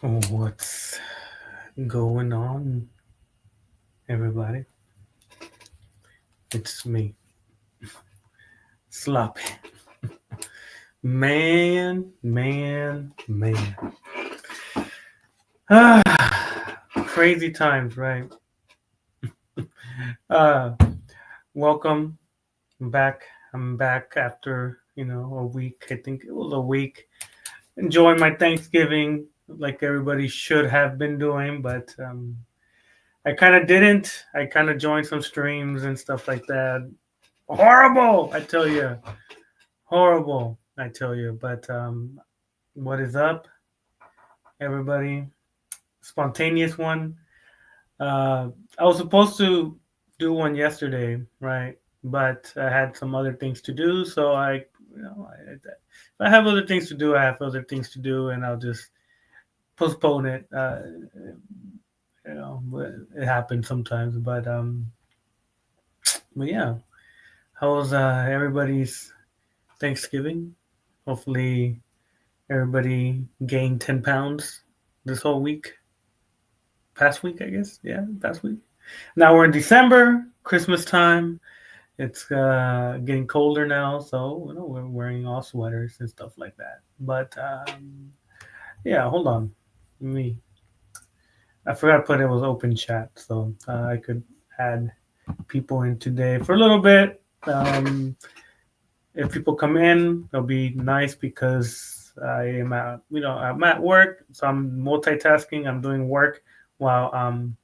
What's going on, everybody? It's me, Sloppy. Man. Crazy times, right? Uh, welcome back. I'm back after, a week. I think it was a week. Enjoying my Thanksgiving like everybody should have been doing, but I kind of didn't. I kind of joined some streams and stuff like that. Horrible, I tell you. Horrible, I tell you. But what is up, everybody? Spontaneous one. I was supposed to do one yesterday, right? But I had some other things to do, so if I have other things to do, I have other things to do, and I'll just postpone it. But it happens sometimes. But yeah, how was everybody's Thanksgiving? Hopefully, everybody gained 10 pounds this whole week. Past week, I guess. Yeah, past week. Now we're in December, Christmas time. It's getting colder now, so we're wearing all sweaters and stuff like that. But yeah, hold on. Me, I forgot to put it was open chat, so I could add people in today for a little bit. If people come in, it'll be nice because I'm at work, so I'm multitasking. I'm doing work while I'm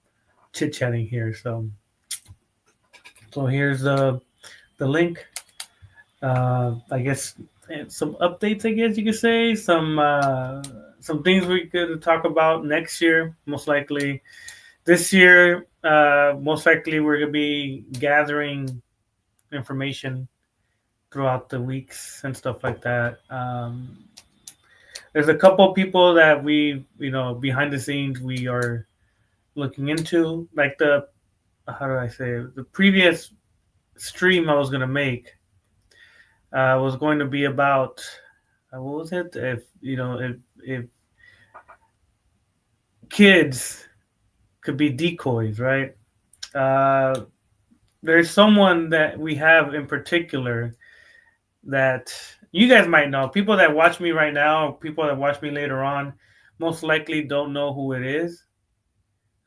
chit chatting here. So here's the link. I guess some updates. I guess you could say some things we could talk about next year. Most likely this year. Most likely we're gonna be gathering information throughout the weeks and stuff like that. There's a couple people that behind the scenes we are looking into, like the how do I say it? The previous stream I was gonna make was going to be about what was it? If kids could be decoys, right? Uh, there's someone that we have in particular that you guys might know. People that watch me right now, people that watch me later on, most likely don't know who it is.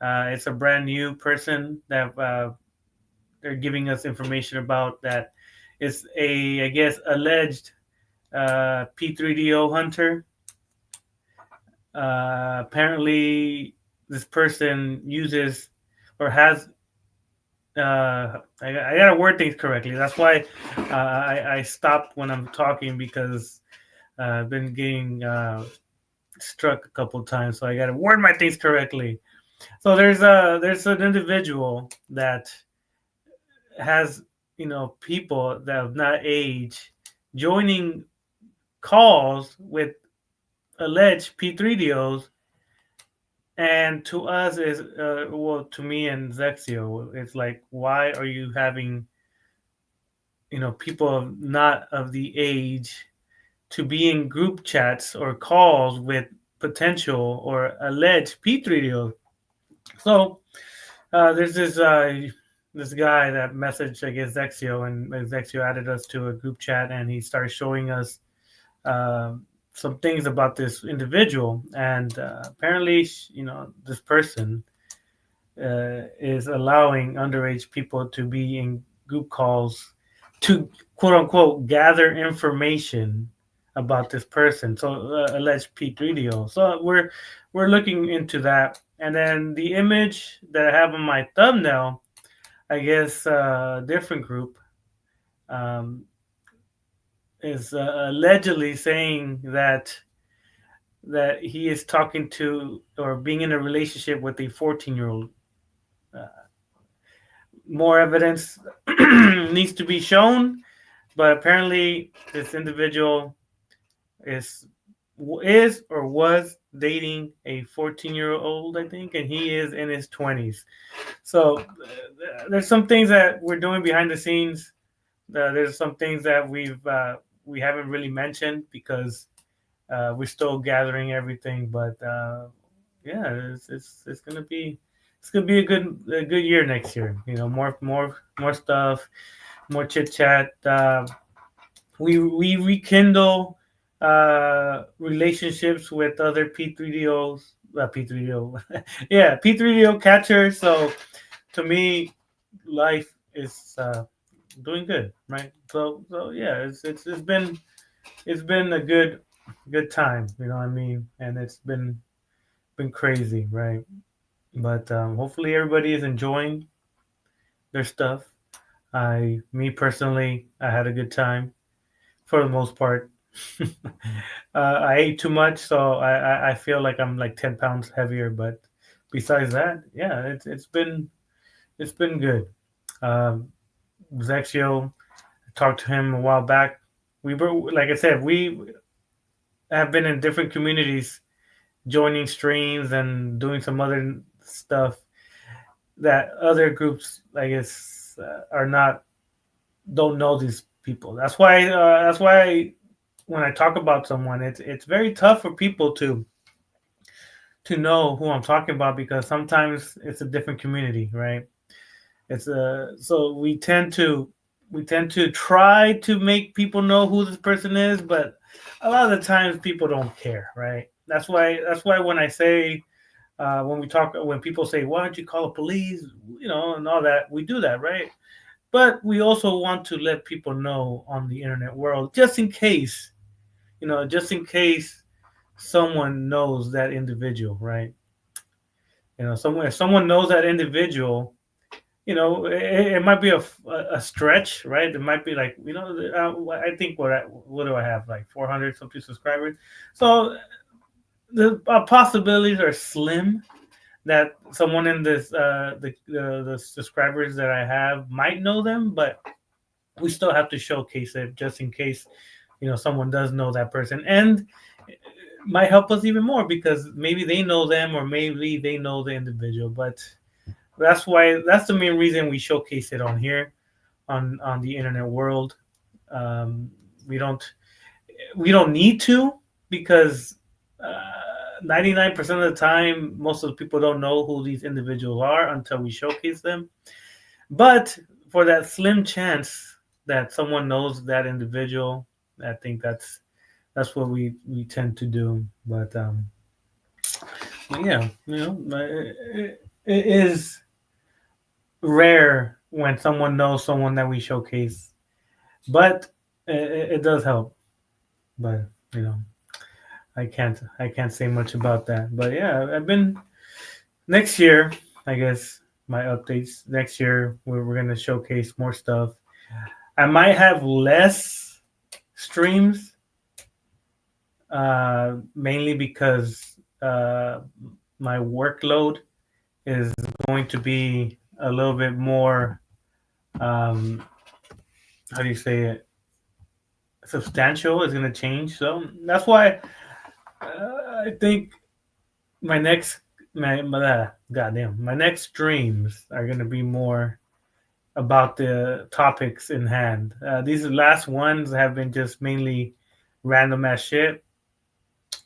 It's a brand new person that they're giving us information about that is a, I guess, alleged P3DO hunter. Apparently, this person uses or has. I gotta word things correctly. That's why I stopped when I'm talking because I've been getting struck a couple times, so I gotta word my things correctly. So there's an individual that has people that have not aged joining calls with alleged P3DOs, and to us is well, to me and Zexio, it's like, why are you having people not of the age to be in group chats or calls with potential or alleged P3DOs? So there's this guy that messaged, I guess, Zexio, and Zexio added us to a group chat, and he started showing us uh, some things about this individual, and apparently, this person is allowing underage people to be in group calls to quote unquote gather information about this person. So alleged P3DO. So we're looking into that, and then the image that I have on my thumbnail, I guess, different group. Um, is allegedly saying that he is talking to or being in a relationship with a 14-year-old. Uh, More evidence needs to be shown, but apparently this individual is is or was dating a 14-year-old, I think, and he is in his 20s. So there's some things that we're doing behind the scenes. There's some things that we haven't really mentioned because we're still gathering everything, but yeah, it's gonna be a good year next year. You know, more stuff, more chit chat. We rekindle relationships with other P3DOs. P3DO, yeah, P3DO catchers. So to me, life is doing good, right? So yeah, it's been a good time. You know what I mean? And it's been crazy, right? But hopefully everybody is enjoying their stuff. Me personally, I had a good time for the most part. I ate too much, so I feel like I'm like 10 pounds heavier. But besides that, yeah, it's been good. Um, Zexio, I talked to him a while back. We were, like I said, we have been in different communities, joining streams and doing some other stuff that other groups, I guess, are not don't know these people. That's why when I talk about someone, it's very tough for people to know who I'm talking about because sometimes it's a different community, right? It's so we tend to try to make people know who this person is, but a lot of the times people don't care, right? That's why when I say when we talk when people say why don't you call the police, you know, and all that, we do that, right? But we also want to let people know on the internet world just in case, you know, just in case someone knows that individual, right? You know, someone if someone knows that individual, you know, it might be a stretch, right? It might be like, you know, I think what do I have like 400 something subscribers, so the possibilities are slim that someone in this the subscribers that I have might know them, but we still have to showcase it just in case, you know, someone does know that person and it might help us even more because maybe they know them or maybe they know the individual. But that's the main reason we showcase it on here on the internet world. um, we don't we don't need to because 99% of the time most of the people don't know who these individuals are until we showcase them. But for that slim chance that someone knows that individual, I think that's what we tend to do. But yeah, you know, it is rare when someone knows someone that we showcase, but it does help. But you know, I can't say much about that. But yeah, I've been next year. I guess my updates next year we're gonna showcase more stuff. I might have less streams, mainly because my workload is going to be a little bit more. Um, how do you say it? Substantial is going to change. So that's why I think my next goddamn my next streams are going to be more about the topics in hand. These last ones have been just mainly random ass shit.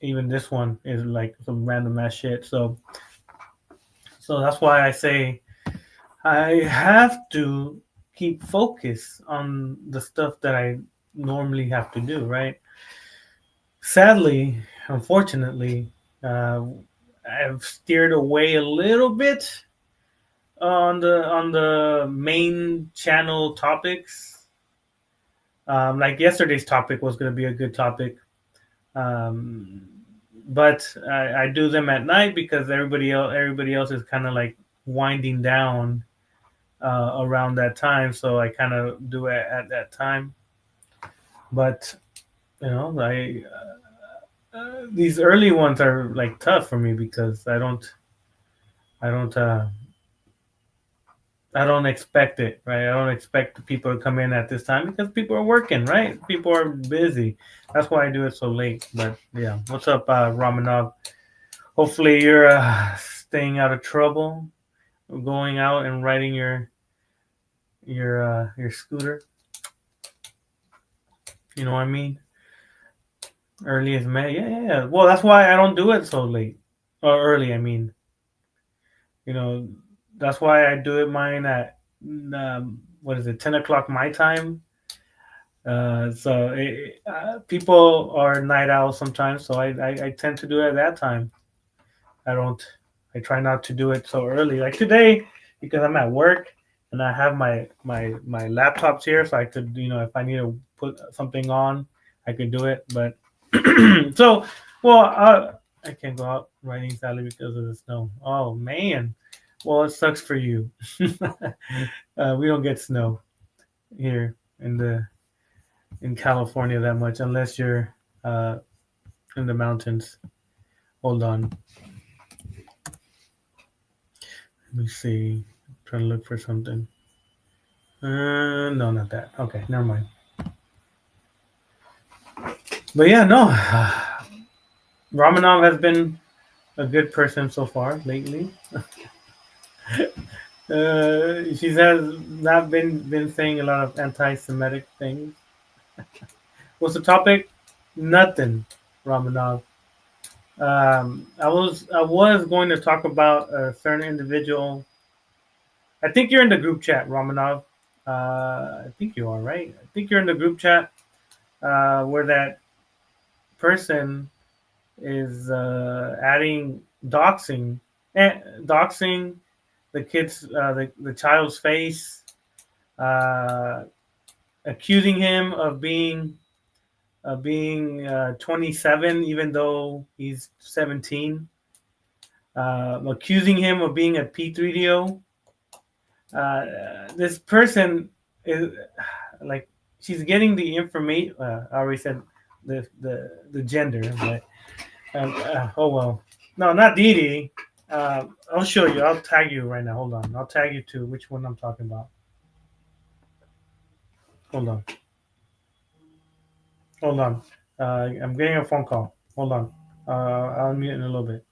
Even this one is like some random ass shit. So that's why I say I have to keep focus on the stuff that I normally have to do, right? Sadly, unfortunately, uh, I've steered away a little bit on the main channel topics. Like yesterday's topic was going to be a good topic, um, but I do them at night because everybody else is kind of like winding down around that time, so I kind of do it at that time. But you know, these early ones are like tough for me because I don't I don't expect it, right? I don't expect people to come in at this time because people are working, right? People are busy. That's why I do it so late. But yeah, what's up, Ramanov? Hopefully you're staying out of trouble, going out and riding your scooter. You know what I mean? Early as May. Yeah, yeah, yeah. Well, that's why I don't do it so late. or early. I mean, you know, that's why I do it mine at what is it, 10 o'clock my time. People are night owls sometimes, so I tend to do it at that time. I don't. I try not to do it so early. Like today, because I'm at work and I have my laptops here, so I could, if I need to put something on, I could do it. But so, well, I can't go out riding sadly because of the snow. Oh man, well it sucks for you. We don't get snow here in California that much unless you're uh, in the mountains. Hold on, let me see. I'm trying to look for something. No, not that. Okay, never mind. But yeah, no. Romanov has been a good person so far lately. She has not been saying a lot of anti-Semitic things. What's the topic? Nothing, Romanov. I was going to talk about a certain individual. I think you're in the group chat, Romanov. I think you are, right? I think you're in the group chat where that person is adding doxing the kids, the child's face, uh, accusing him of being 27, even though he's 17, accusing him of being a P3DO. This person is like she's getting the information. I already said the gender, but oh well. No, not Dee Dee. I'll show you. I'll tag you right now. Hold on. I'll tag you to which one I'm talking about. Hold on. Hold on. I'm getting a phone call. Hold on. I'll mute in a little bit.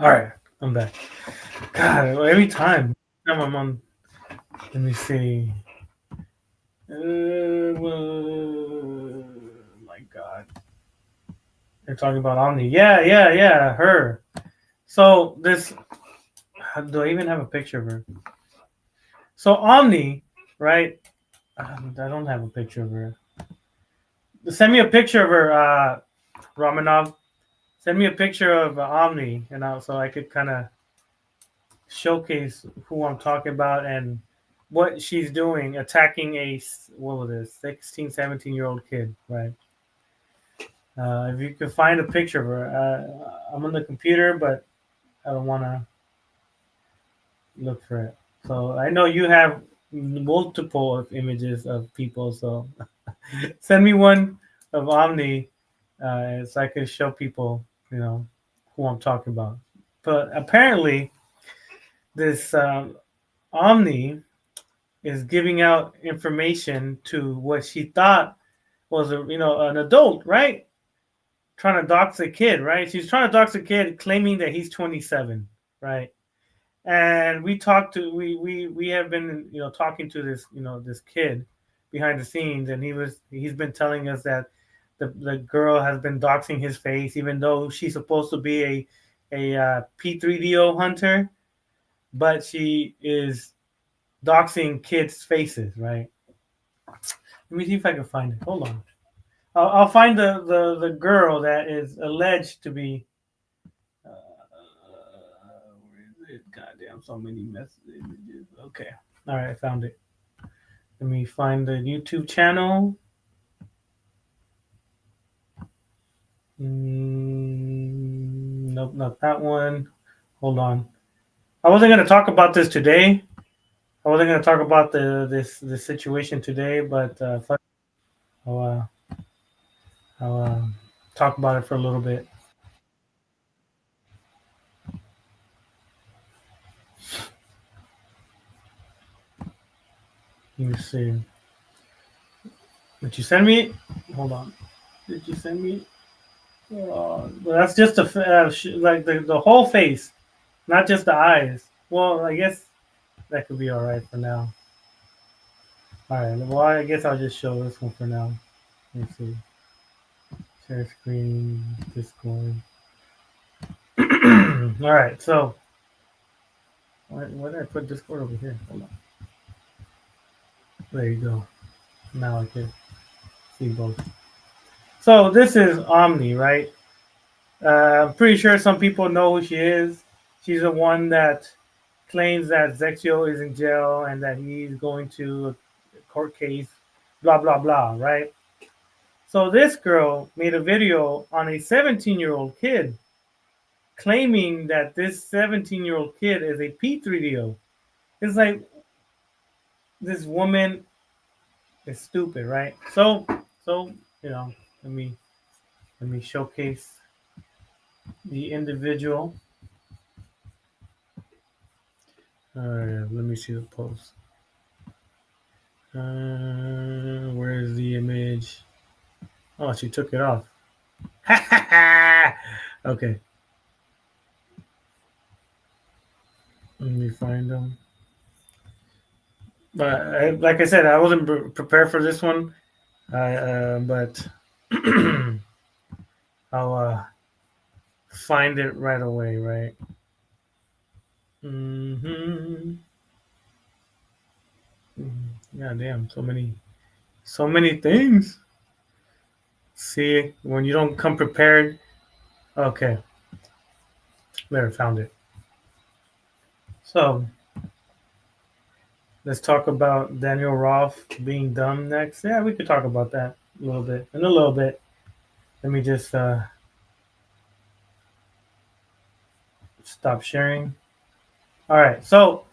All right. I'm back. God, every time I'm on. Let me see. My God. They're talking about Omni. Yeah, yeah, yeah. Her. So this. Do I even have a picture of her? So Omni, right? I don't have a picture of her. Send me a picture of her, Ramanov. Send me a picture of Omni, so I could kind of showcase who I'm talking about and what she's doing, attacking a what was it, 16, 17-year-old kid, right? If you could find a picture of her, I'm on the computer, but I don't want to look for it. So I know you have multiple images of people, so send me one of Omni, so I can show people, who I'm talking about. But apparently, this Omni is giving out information to what she thought was an adult, right? Trying to dox a kid, right? She's trying to dox a kid, claiming that he's 27, right? And we have been talking to this kid behind the scenes, and he's been telling us that the girl has been doxing his face, even though she's supposed to be a P3DO hunter, but she is doxing kids' faces, right? Let me see if I can find it. Hold on. I'll find the girl that is alleged to be. Where is it? Goddamn, so many messages. Okay. All right, I found it. Let me find the YouTube channel. Nope, not that one. Hold on. I wasn't going to talk about this today. I wasn't going to talk about this situation today, but I'll, I'll talk about it for a little bit. Let me see. Did you send me? Hold on. Did you send me? Well, that's just like the whole face, not just the eyes. Well, I guess that could be all right for now. All right. Well, I guess I'll just show this one for now. Let's see. Share screen, Discord. All right. So, why did I put Discord over here? Hold on. There you go. Now I can see both. So this is Omni, right? I'm pretty sure some people know who she is. She's the one that claims that Zexio is in jail and that he's going to a court case, blah, blah, blah, right? So this girl made a video on a 17-year-old kid claiming that this 17-year-old kid is a P3DO. It's like this woman is stupid, right? So you know, let me showcase the individual. Let me see the post. Where's the image? Oh, she took it off. Okay. Let me find them. But like I said, I wasn't prepared for this one. But I'll find it right away, right? Mm-hmm. Yeah, damn, so many things. See, when you don't come prepared. Okay, there, found it. So let's talk about Daniel Roth being dumb next. Yeah, we could talk about that a little bit. In a little bit. Let me just stop sharing. All right, so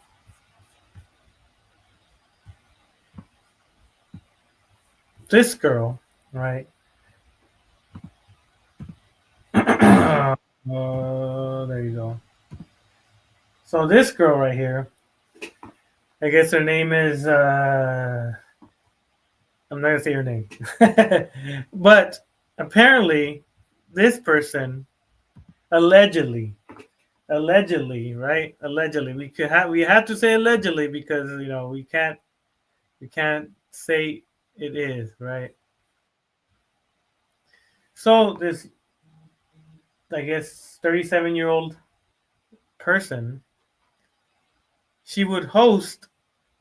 this girl, right? There you go. So this girl right here, I guess her name is. I'm not gonna say her name, but apparently, this person allegedly, right? Allegedly, we have to say allegedly because we can't say it is, right? So this, I guess, 37-year-old person, she would host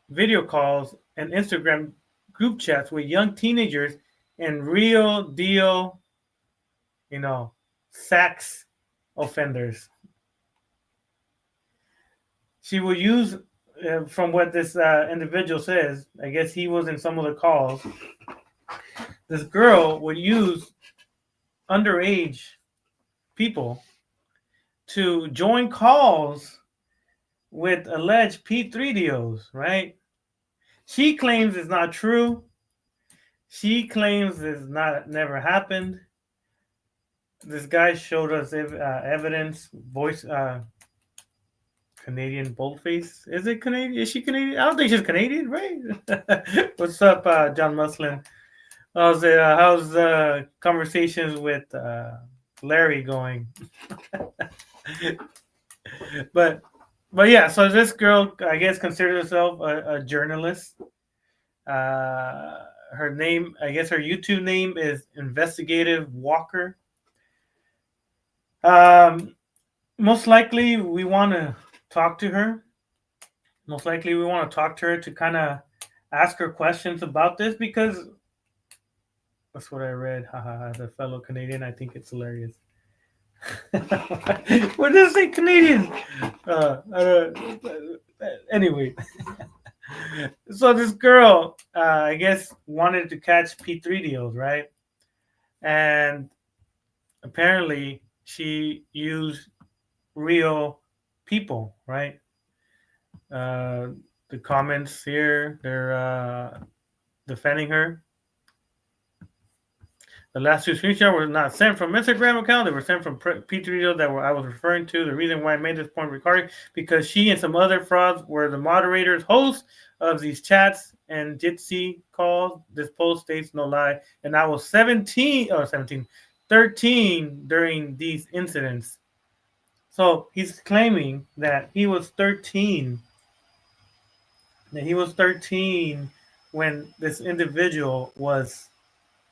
video calls and Instagram group chats with young teenagers and real deal, sex offenders. She would use, from what this individual says, I guess he was in some of the calls. This girl would use underage people to join calls with alleged P3DOs, right? She claims it's not true. She claims it's never happened. This guy showed us evidence. Canadian boldface. Is it Canadian? Is she Canadian? I don't think she's Canadian, right? What's up, John Muslin? How's conversations with Larry going? but yeah. So this girl, I guess, considers herself a journalist. Her name, I guess, her YouTube name is Investigative Walker. Most likely, we want to talk to her. Most likely, we want to talk to her to kind of ask her questions about this because that's what I read. Haha, as a fellow Canadian, I think it's hilarious. What does it say, Canadian? Anyway, so this girl, I guess, wanted to catch P3DOs, right? And apparently, she used real people, right? The comments here, they're defending her. The last two screenshots were not sent from Instagram account. They were sent from P3DO that I was referring to. The reason why I made this point recording because she and some other frauds were the moderators, hosts of these chats and Jitsi calls. This post states no lie, and I was 17 or 17, 13 during these incidents. So he's claiming that he was 13. That he was 13 when this individual was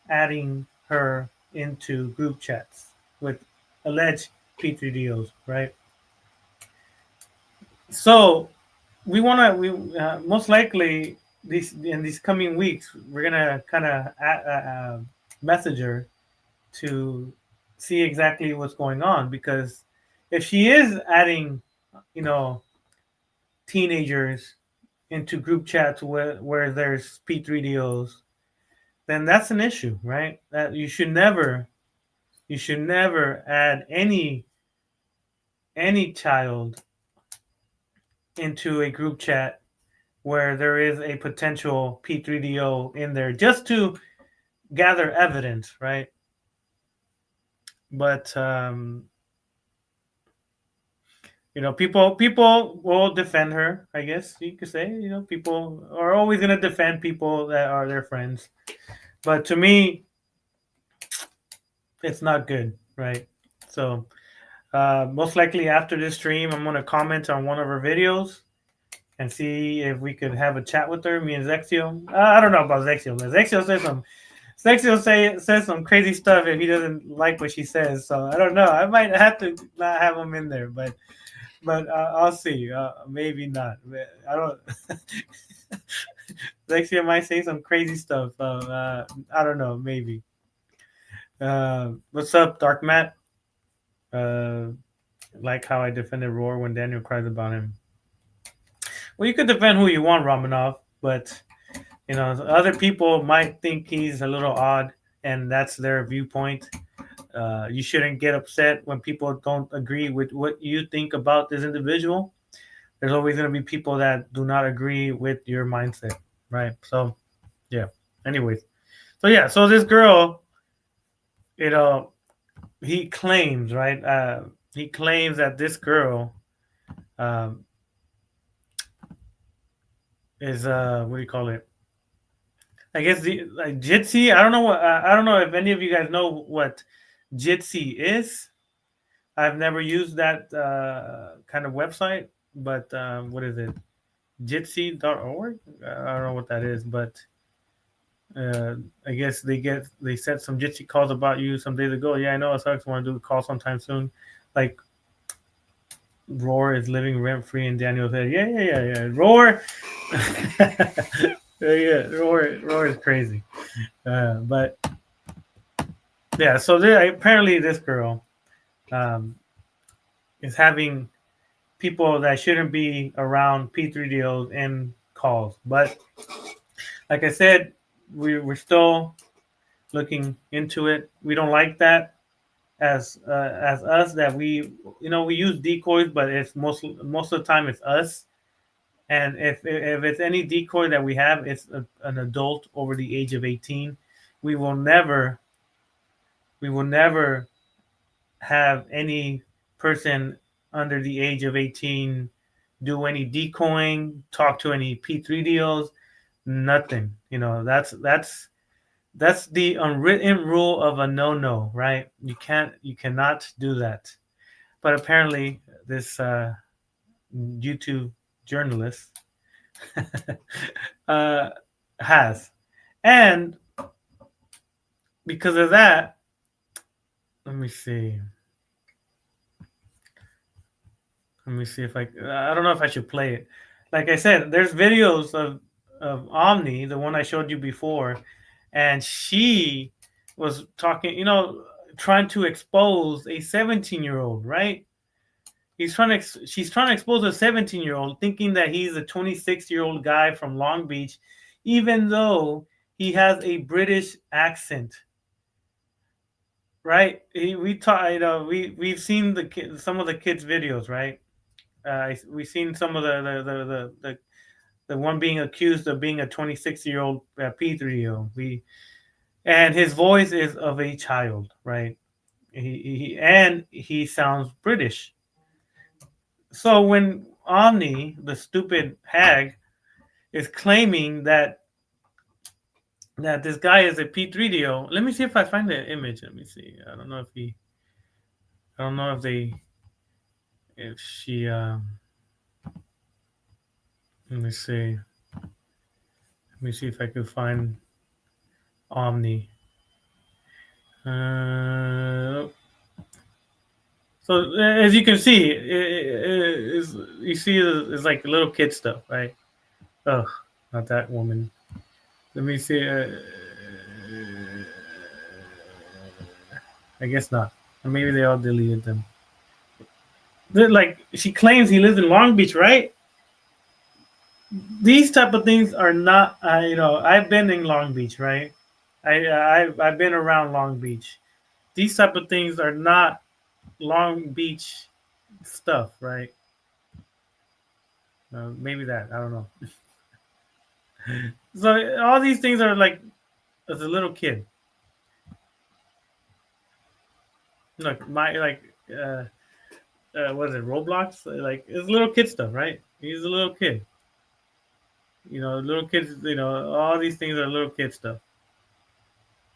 adding her into group chats with alleged Petri deals, right? So we want to, we most likely these in these coming weeks, we're gonna kind of message her to see exactly what's going on, because if she is adding, you know, teenagers into group chats where there's P3DOs, then that's an issue, right? That you should never add any child into a group chat where there is a potential P3DO in there just to gather evidence, right? But you know, people will defend her. I guess you could say, you know, people are always gonna defend people that are their friends. But to me, it's not good, right? So most likely after this stream, I'm gonna comment on one of her videos and see if we could have a chat with her. Me and Zexio. I don't know about Zexio. But Zexio says some crazy stuff if he doesn't like what she says. So I don't know. I might have to not have him in there, but I'll see. Maybe not. I don't. Zexio might say some crazy stuff. I don't know. Maybe. What's up, Dark Matt? Like how I defended Roar when Daniel cries about him. Well, you could defend who you want, Romanov, but you know, other people might think he's a little odd, and that's their viewpoint. You shouldn't get upset when people don't agree with what you think about this individual. There's always going to be people that do not agree with your mindset, right? So, yeah. Anyways, so yeah, so this girl, you know, he claims, right? He claims that this girl um, is what do you call it? I guess the like Jitsi. I don't know if any of you guys know what Jitsi is. I've never used that kind of website, but what is it? Jitsi.org? I don't know what that is, but I guess they said some Jitsi calls about you some days ago. Yeah, I know. It sucks. Want to do a call sometime soon. Like Roar is living rent free in Daniel's head. Yeah. Roar. Yeah, Roar is crazy. But yeah, so apparently this girl is having people that shouldn't be around P3DOs in calls. But like I said, we're still looking into it. We don't like that as us, that we use decoys, but it's most of the time it's us. And if it's any decoy that we have, it's an adult over the age of 18. We will never have any person under the age of 18 do any decoying, talk to any P3DOs, nothing. You know, that's the unwritten rule of a no, right? You cannot do that. But apparently this YouTube journalist has. And because of that, let me see. Let me see if I don't know if I should play it. Like I said, there's videos of Omni, the one I showed you before, and she was talking, trying to expose a 17-year-old, right? She's trying to expose a 17-year-old, thinking that he's a 26-year-old guy from Long Beach, even though he has a British accent. Right? We've seen some of the kids' videos, right? We've seen some of the one being accused of being a 26-year-old P3O. And his voice is of a child, right? He sounds British. So when Omni, the stupid hag, is claiming that that this guy is a P3DO. Let me see if I find the image. Let me see. I don't know if he. I don't know if they. If she. Let me see. Let me see if I could find Omni. Uh, so as you can see, you see it's like little kid stuff, right? Oh, not that woman. Let me see. I guess not. Or maybe they all deleted them. Like she claims he lives in Long Beach, right? These type of things are not. I've been in Long Beach, right? I've been around Long Beach. These type of things are not Long Beach stuff, right? Maybe that I don't know. So all these things are like as a little kid. Look, my like what is it, Roblox? Like it's little kid stuff, right? He's a little kid. Little kids. All these things are little kid stuff.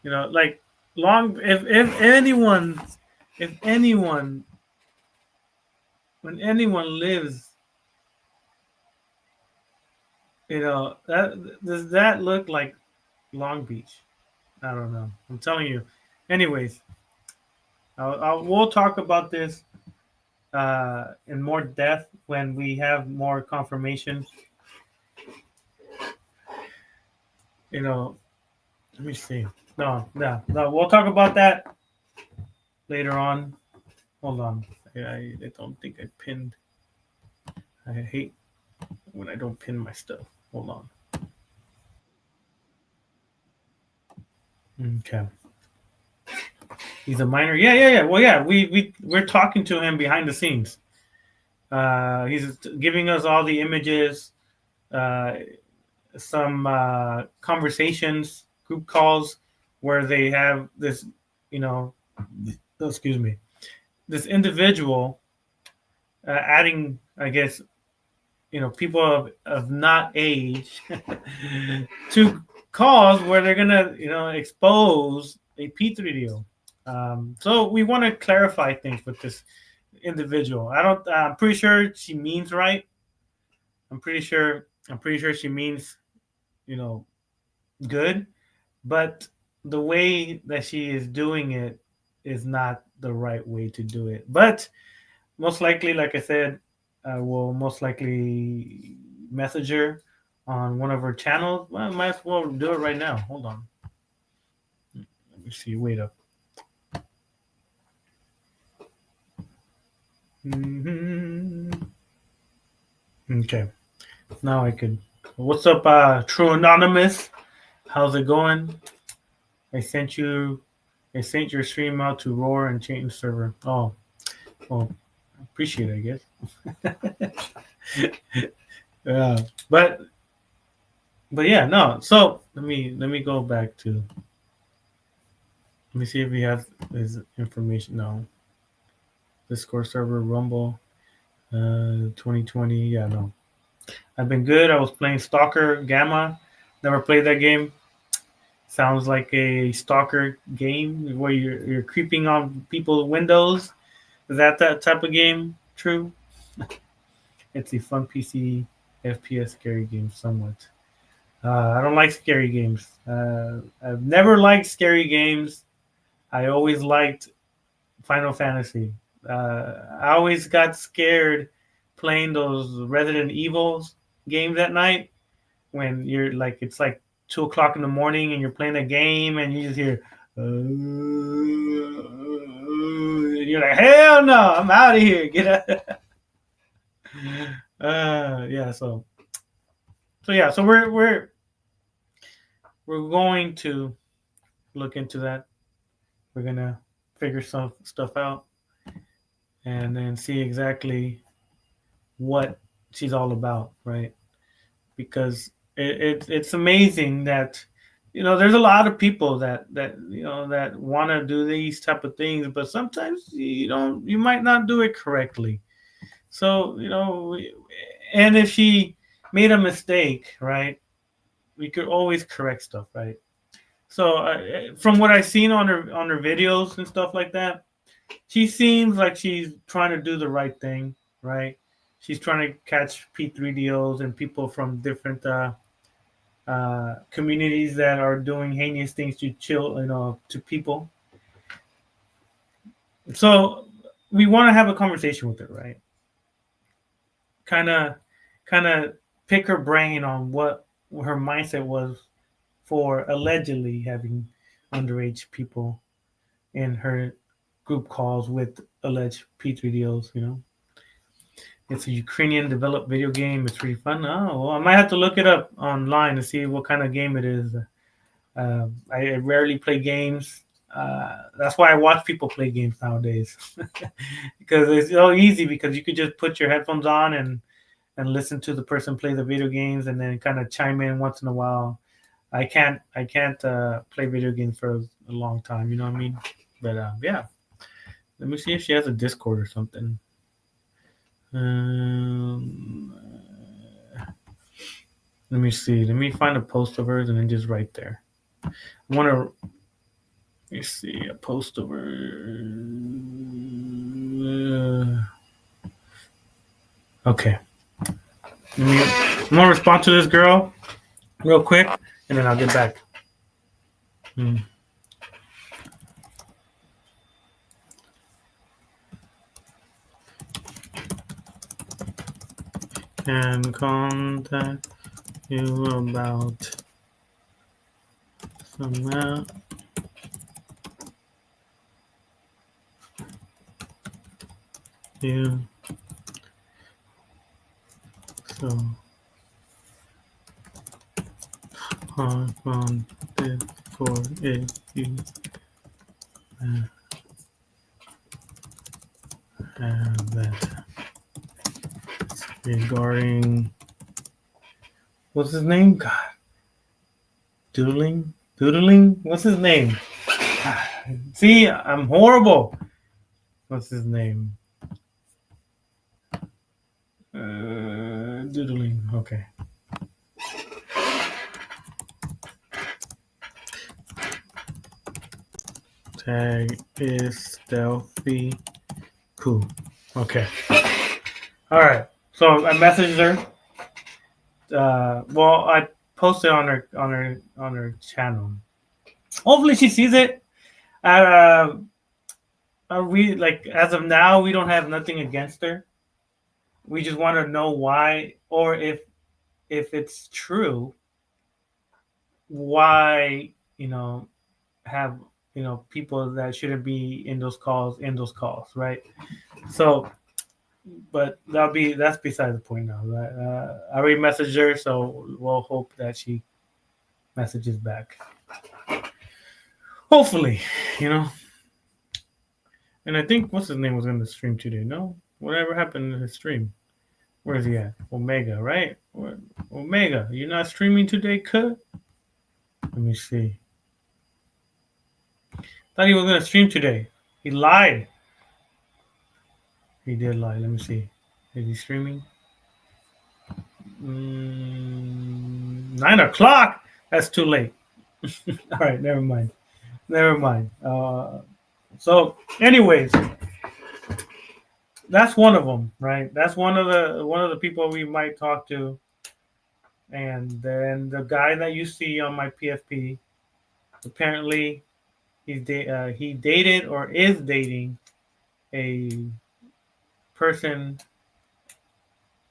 Like long. If anyone, when anyone lives, that does that look like Long Beach? I don't know. I'm telling you. Anyways, we'll talk about this in more depth when we have more confirmation. You know, let me see. No, no, no. We'll talk about that later on. Hold on. I don't think I pinned. I hate when I don't pin my stuff. Hold on. Okay. He's a minor. Yeah, yeah, yeah. Well, yeah. We're talking to him behind the scenes. He's giving us all the images, uh, some conversations, group calls where they have this, you know, excuse me, this individual adding, I guess, people of not age to calls where they're gonna, expose a P3 deal. So we want to clarify things with this individual. I'm pretty sure she means right. I'm pretty sure she means, you know, good, but the way that she is doing it is not the right way to do it. But most likely, like I said, I will most likely message her on one of her channels. Well, I might as well do it right now. Hold on. Let me see. Wait up. Mm-hmm. Okay. Now I could. What's up, True Anonymous? How's it going? I sent you. I sent your stream out to Roar and change server. Oh, well, appreciate it, I guess. Yeah, but yeah, no. So let me go back to. Let me see if we have his information. No, Discord server, Rumble, 2020. Yeah, no. I've been good. I was playing Stalker Gamma. Never played that game. Sounds like a stalker game where you're creeping on people's windows. Is that type of game? True. It's a fun PC FPS scary game, somewhat. I don't like scary games. I've never liked scary games. I always liked Final Fantasy. I always got scared playing those Resident Evils games at night when you're like, it's like 2 o'clock in the morning and you're playing a game and you just hear, you're like, hell no, I'm out of here. Get out. Yeah. So we're going to look into that. We're gonna figure some stuff out and then see exactly what she's all about, right? Because it's amazing that there's a lot of people that want to do these type of things, but sometimes you might not do it correctly. So and if she made a mistake, right, we could always correct stuff, right? So from what I've seen on her videos and stuff like that, she seems like she's trying to do the right thing, right? She's trying to catch P3DOs and people from different communities that are doing heinous things to to people. So we want to have a conversation with her, right? Kind of, kind of pick her brain on what her mindset was for allegedly having underage people in her group calls with alleged P3DOs. It's a Ukrainian developed video game. It's pretty fun. Oh, well, I might have to look it up online to see what kind of game it is. I rarely play games. That's why I watch people play games nowadays because it's so easy because you could just put your headphones on and listen to the person play the video games and then kind of chime in once in a while. I can't play video games for a long time. You know what I mean? But yeah, let me see if she has a Discord or something. Um, Let me see. Let me find a post of hers and then just right there. I want to. Let me see a post of her. Okay. I'm gonna respond to this girl real quick, and then I'll get back. Hmm. Can contact you about some you so hard on this for if you have that regarding what's his name? God, doodling. What's his name? See, I'm horrible. What's his name? Doodling. Okay. Tag is stealthy. Cool. Okay. All right. So I messaged her. Well, I posted on her channel. Hopefully she sees it. We like as of now we don't have nothing against her. We just want to know why, or if it's true, why have people that shouldn't be in those calls, right? So, but that's beside the point now, right? I already messaged her, so we'll hope that she messages back. Hopefully, you know. And I think what's his name was in the stream today. No, whatever happened to his stream? Where's he at? Omega, right? Omega, you're not streaming today, cut? Let me see. Thought he was gonna stream today. He lied. He did lie. Let me see. Is he streaming? 9 o'clock. That's too late. All right, never mind. Never mind. So, anyways, that's one of them, right? That's one of the people we might talk to. And then the guy that you see on my PFP, apparently he dated or is dating a person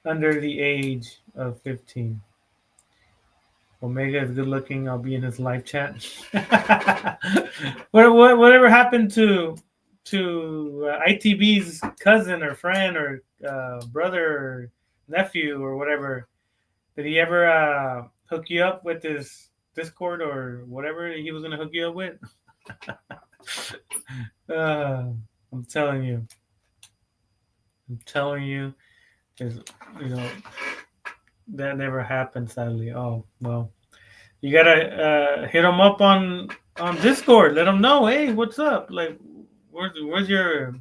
under the age of 15. Omega is good looking. I'll be in his live chat. Whatever happened to ITB's cousin or friend or brother or nephew or whatever? Did he ever hook you up with his Discord or whatever he was going to hook you up with? I'm telling you. Is that never happened, sadly. Oh well, you gotta hit him up on Discord. Let him know, hey, what's up? Like, where's your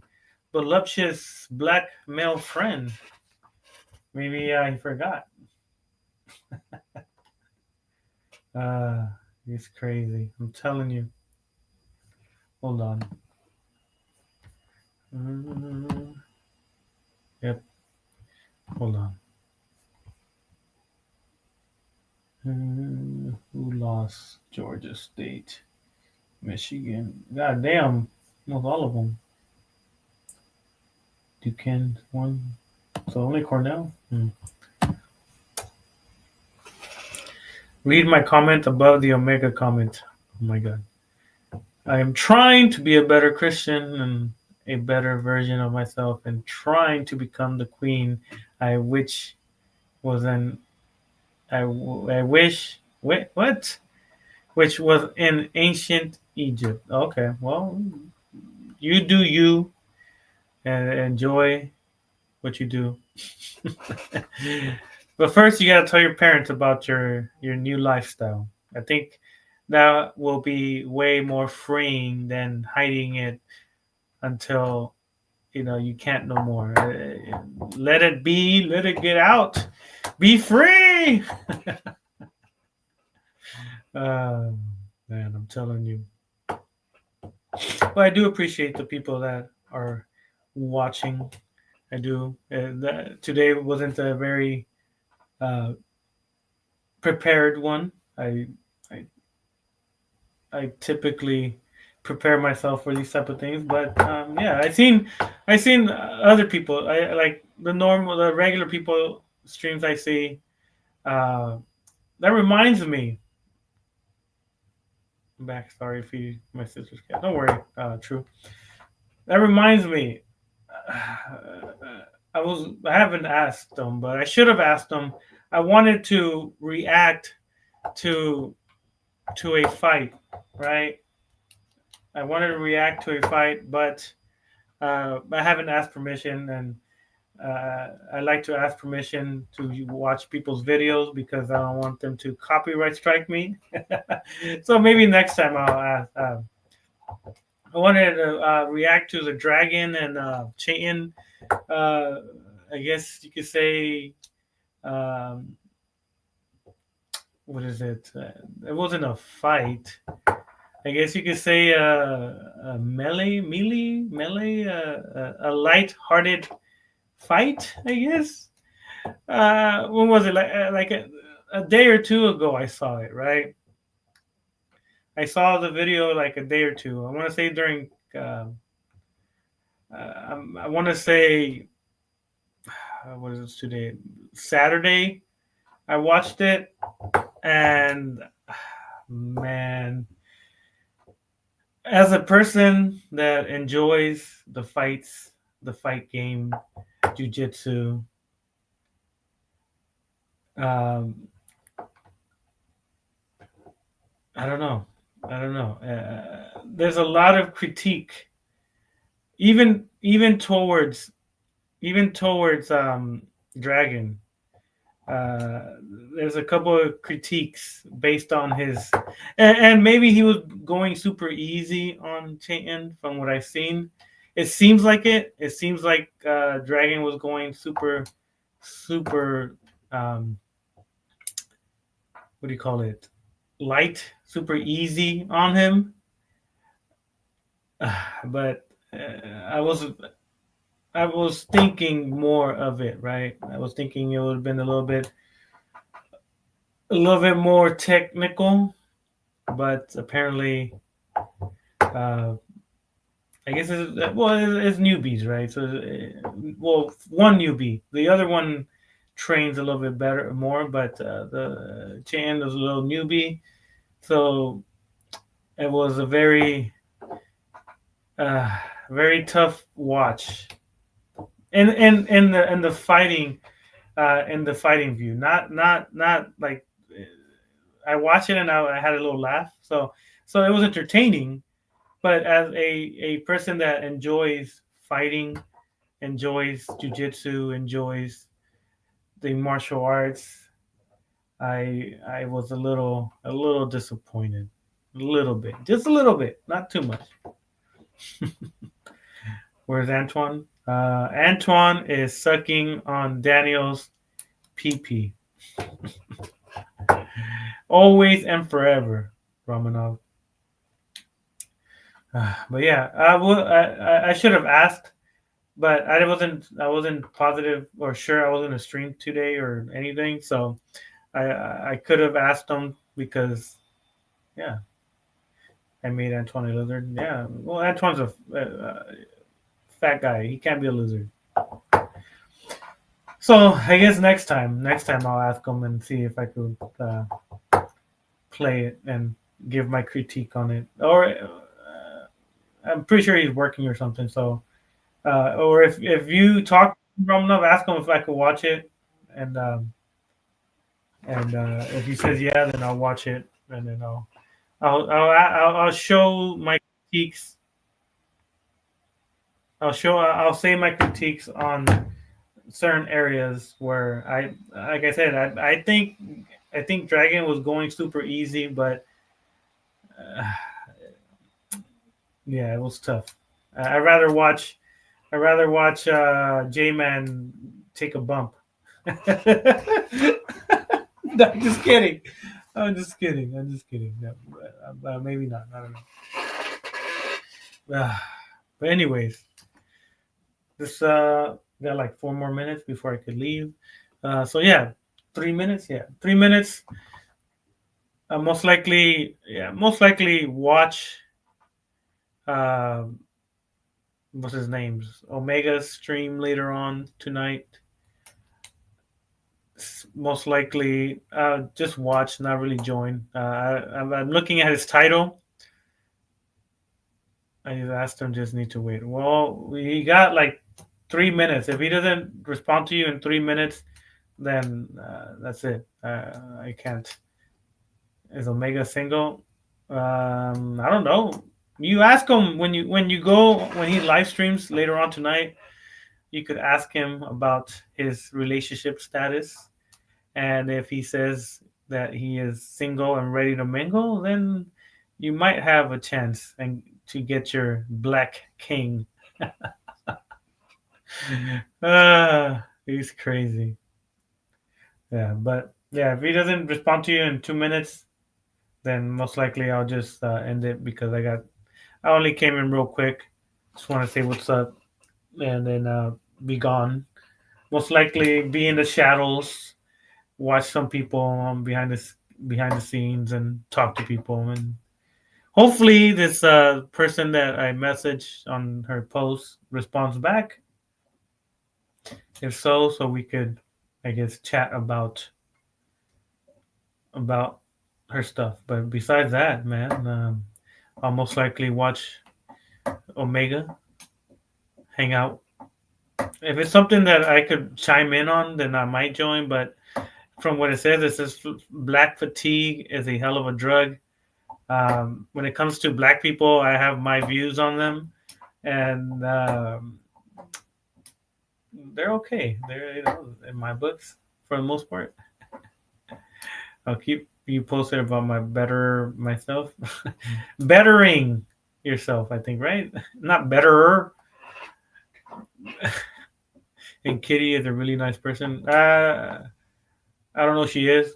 voluptuous black male friend? Maybe he forgot. It's crazy. I'm telling you. Hold on. Yep. Hold on. Who lost? Georgia State, Michigan. God damn. Almost all of them. Duquesne won. So only Cornell? Read my comment above the Omega comment. Oh my god. I am trying to be a better Christian and a better version of myself and trying to become the queen I which was an I wish what which was in ancient Egypt. Okay, well, you do you and enjoy what you do. But first, you gotta tell your parents about your new lifestyle. I think that will be way more freeing than hiding it until you can't no more. Let it be. Let it get out. Be free. uh, Man, I'm telling you. But I do appreciate the people that are watching. I do. Today wasn't a very uh, prepared one. I I typically prepare myself for these type of things, but yeah, I seen other people. I like the regular people streams I see. Uh, that reminds me. I'm back. Sorry if you my sister's cat. Don't worry. True. That reminds me. I haven't asked them, but I should have asked them. I wanted to react to a fight, right? I wanted to react to a fight, but I haven't asked permission, and I like to ask permission to watch people's videos because I don't want them to copyright strike me. So maybe next time I'll ask. I wanted to react to the dragon and Chaitin. Uh, I guess you could say, um, what is it? It wasn't a fight. I guess you could say a melee, a light-hearted fight. I guess. When was it? Like a day or two ago, I saw it. Right. I saw the video like a day or two. I want to say during. I want to say what is this today? Saturday. I watched it, and man, as a person that enjoys the fights, the fight game, jujitsu, um, I don't know. I don't know. There's a lot of critique, even towards Dragon. Uh, there's a couple of critiques based on his, and maybe he was going super easy on Chaitin from what I've seen. It seems like it. It seems like Dragon was going super. Um, what do you call it? Light, super easy on him. But I was thinking more of it, right? I was thinking it would have been a little bit more technical, but apparently, I guess it's newbies, right? So, well, one newbie, the other one trains a little bit better, more, but the Chan was a little newbie, so it was a uh, very tough watch, and the fighting in the fighting view. Not like I watched it and I had a little laugh. So it was entertaining. But as a person that enjoys fighting, enjoys jujitsu, enjoys the martial arts, I was a little disappointed, a little bit, just a little bit, not too much. Where's Antoine? Antoine is sucking on Daniel's pee pee. Always and forever. Romanov. But yeah, I should have asked, but I wasn't positive or sure I was gonna stream today or anything. So I could have asked him because yeah, I made Antoine a lizard. Yeah, well, Antoine's a fat guy. He can't be a lizard. So I guess next time I'll ask him and see if I could play it and give my critique on it. Or I'm pretty sure he's working or something. So or if you talk to Romanov, ask him if I could watch it, and if he says yeah, then I'll watch it, and then I'll show my critiques. I'll say my critiques on certain areas where like I said, I think Dragon was going super easy, but uh, yeah, it was tough. I'd rather watch J Man take a bump. No, I'm just kidding. No, maybe not. I don't know. But anyways, this got like 4 more minutes before I could leave. So yeah, 3 minutes. Yeah, 3 minutes. Most likely watch. Uh, what's his name's Omega stream later on tonight. Most likely, just watch, not really join. I'm looking at his title. I asked him, just need to wait. Well, we got like 3 minutes. If he doesn't respond to you in 3 minutes, then that's it. I can't. Is Omega single? I don't know. You ask him when he live streams later on tonight. You could ask him about his relationship status, and if he says that he is single and ready to mingle, then you might have a chance and to get your black king. He's crazy. Yeah, but yeah, if he doesn't respond to you in 2 minutes, then most likely I'll just end it because I only came in real quick. Just want to say what's up and then be gone. Most likely be in the shadows, watch some people behind the scenes and talk to people, and hopefully this person that I messaged on her post responds back. If so we could, I guess, chat about her stuff. But besides that, man, I'll most likely watch Omega, hang out. If it's something that I could chime in on, then I might join. But from what it says black fatigue is a hell of a drug. When it comes to black people, I have my views on them, and they're okay. They're in my books for the most part. I'll keep you posted about my better myself, bettering yourself. I think right, not betterer. And Kitty is a really nice person. I don't know if she is.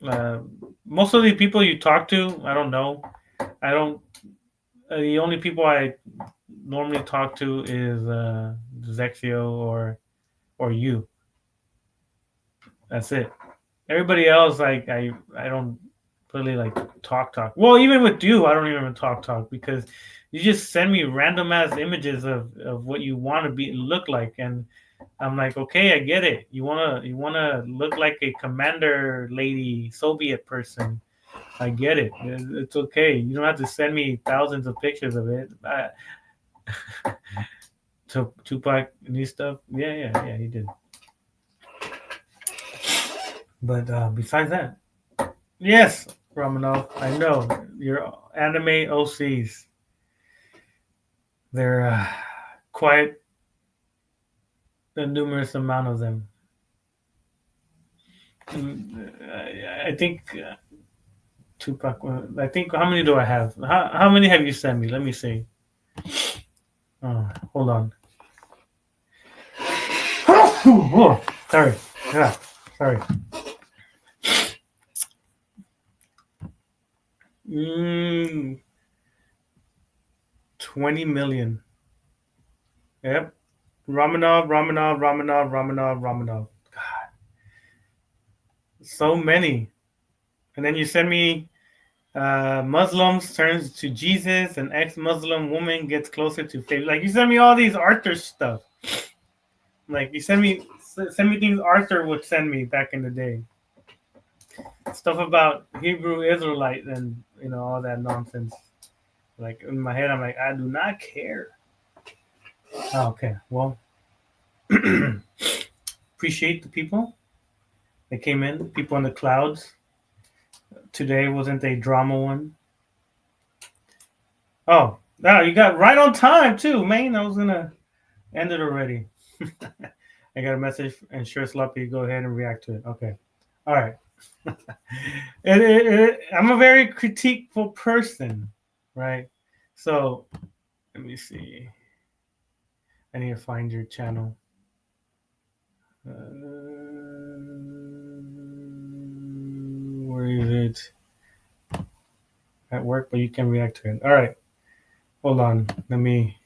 Uh, Most of the people you talk to, I don't know. I don't. The only people I normally talk to is Zexio or you. That's it. Everybody else, like I don't really like talk. Well, even with you, I don't even talk because you just send me random ass images of what you want to be look like, and I'm like, okay, I get it. You wanna look like a commander lady Soviet person. I get it. It's okay. You don't have to send me thousands of pictures of it. Tupac new stuff. Yeah. He did. But besides that, yes, Romanov, I know your anime OCs. They're quite a numerous amount of them. I think Tupac. I think how many do I have? How many have you sent me? Let me see. Oh, hold on. Oh, sorry. Yeah, sorry. Mm, 20 million. Yep. Ramanov. God, so many. And then you send me Muslims turns to Jesus, an ex-Muslim woman gets closer to faith. Like you send me all these Arthur stuff. Like you send me things Arthur would send me back in the day. Stuff about Hebrew Israelite and all that nonsense. Like in my head, I'm like, I do not care. Oh, okay, well, appreciate the people that came in. People in the clouds. Today wasn't a drama one. Oh, wow, you got right on time too, man. I was gonna end it already. I got a message and sure sloppy. Go ahead and react to it. Okay, all right. I'm a very critiqueful person, right? So let me see. I need to find your channel. Where is it? At work, but you can react to it. All right. Hold on. Let me.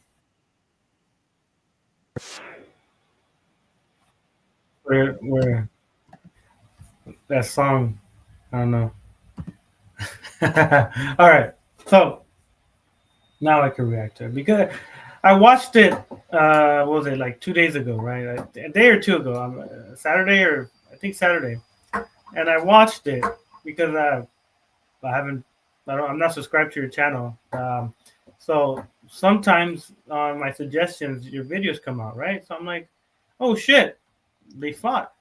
Where that song? I don't know. All right. So now I can react to it because I watched it. What was it like 2 days ago? Right, a day or two ago. Saturday or I think Saturday, and I watched it because I haven't. I'm not subscribed to your channel. So sometimes on my suggestions, your videos come out, right? So I'm like, oh shit, they fought.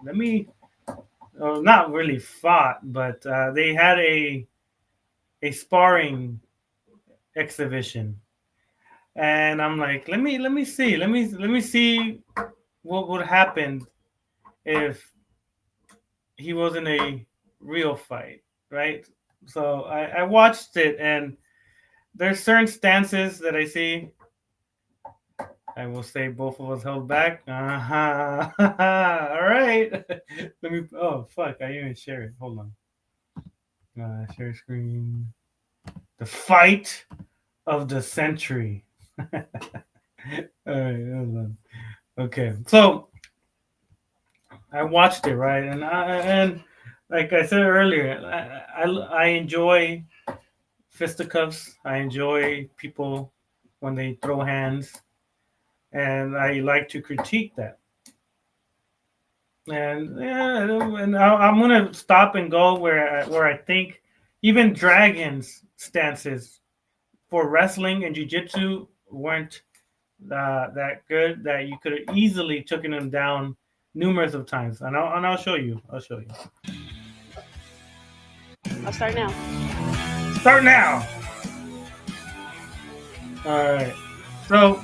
Let me. Well, not really fought, but they had a sparring exhibition, and I'm like, let me see what would happen if he wasn't a real fight, right? So I watched it, and there's certain stances that I see. I will say both of us held back. Uh-huh. All right. Let me. Oh fuck! I didn't even share it. Hold on. Share screen. The fight of the century. All right, hold on. Okay, so I watched it, right, and like I said earlier, I enjoy fisticuffs. I enjoy people when they throw hands, and I like to critique that. And yeah, and I'm gonna stop and go where I think even dragons stances for wrestling and jiu-jitsu weren't that good that you could have easily taken them down numerous of times. And I'll show you. I'll show you. I'll start now. Start now. All right. So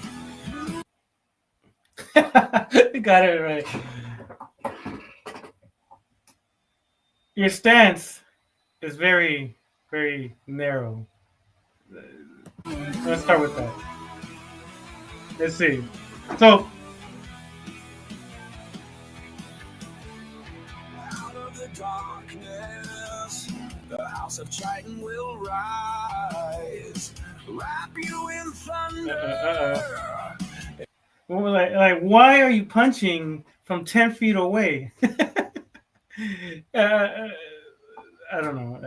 got it right. Your stance is very, very narrow. Let's start with that. Let's see. So out of the darkness, the house of Triton will rise, wrap you in thunder. Well, like, why are you punching from 10 feet away? I don't know.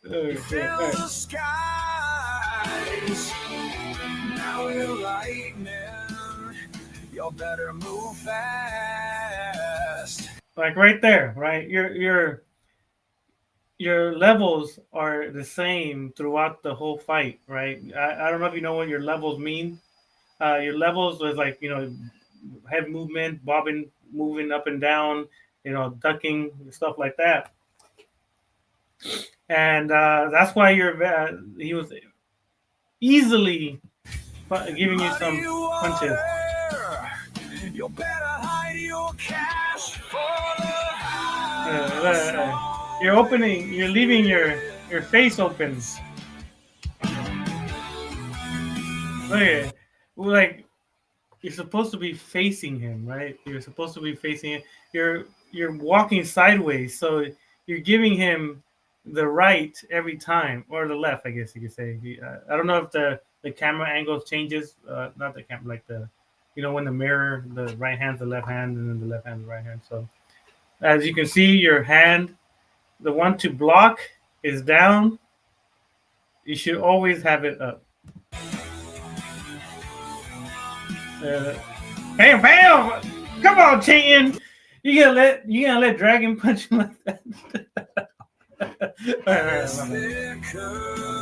Fill the skies. Now we're lightning. You better move fast. Like right there, right? Your levels are the same throughout the whole fight, right? I don't know if you know what your levels mean. Your levels was like head movement, bobbing, moving up and down, ducking, stuff like that. And that's why he was easily giving you some punches. You better hide your cash for the you're leaving your face open. Look at it. Like you're supposed to be facing him, right? You're supposed to be facing him. You're walking sideways, so you're giving him the right every time, or the left, I guess you could say. I don't know if the camera angle changes. Not the camera, like the, when the mirror, the right hand's the left hand, and then the left hand's the right hand. So as you can see, your hand, the one to block, is down. You should always have it up. Bam, bam! Come on, cheating! You gonna let Dragon punch you like that?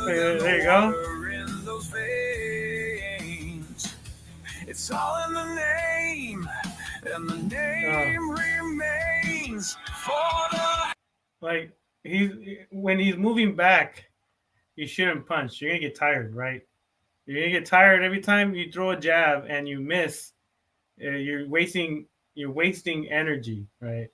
There you go. It's all in the name, and the name remains for the. Like when he's moving back, you shouldn't punch. You're gonna get tired, right? You're gonna get tired every time you throw a jab and you miss. You're wasting energy, right?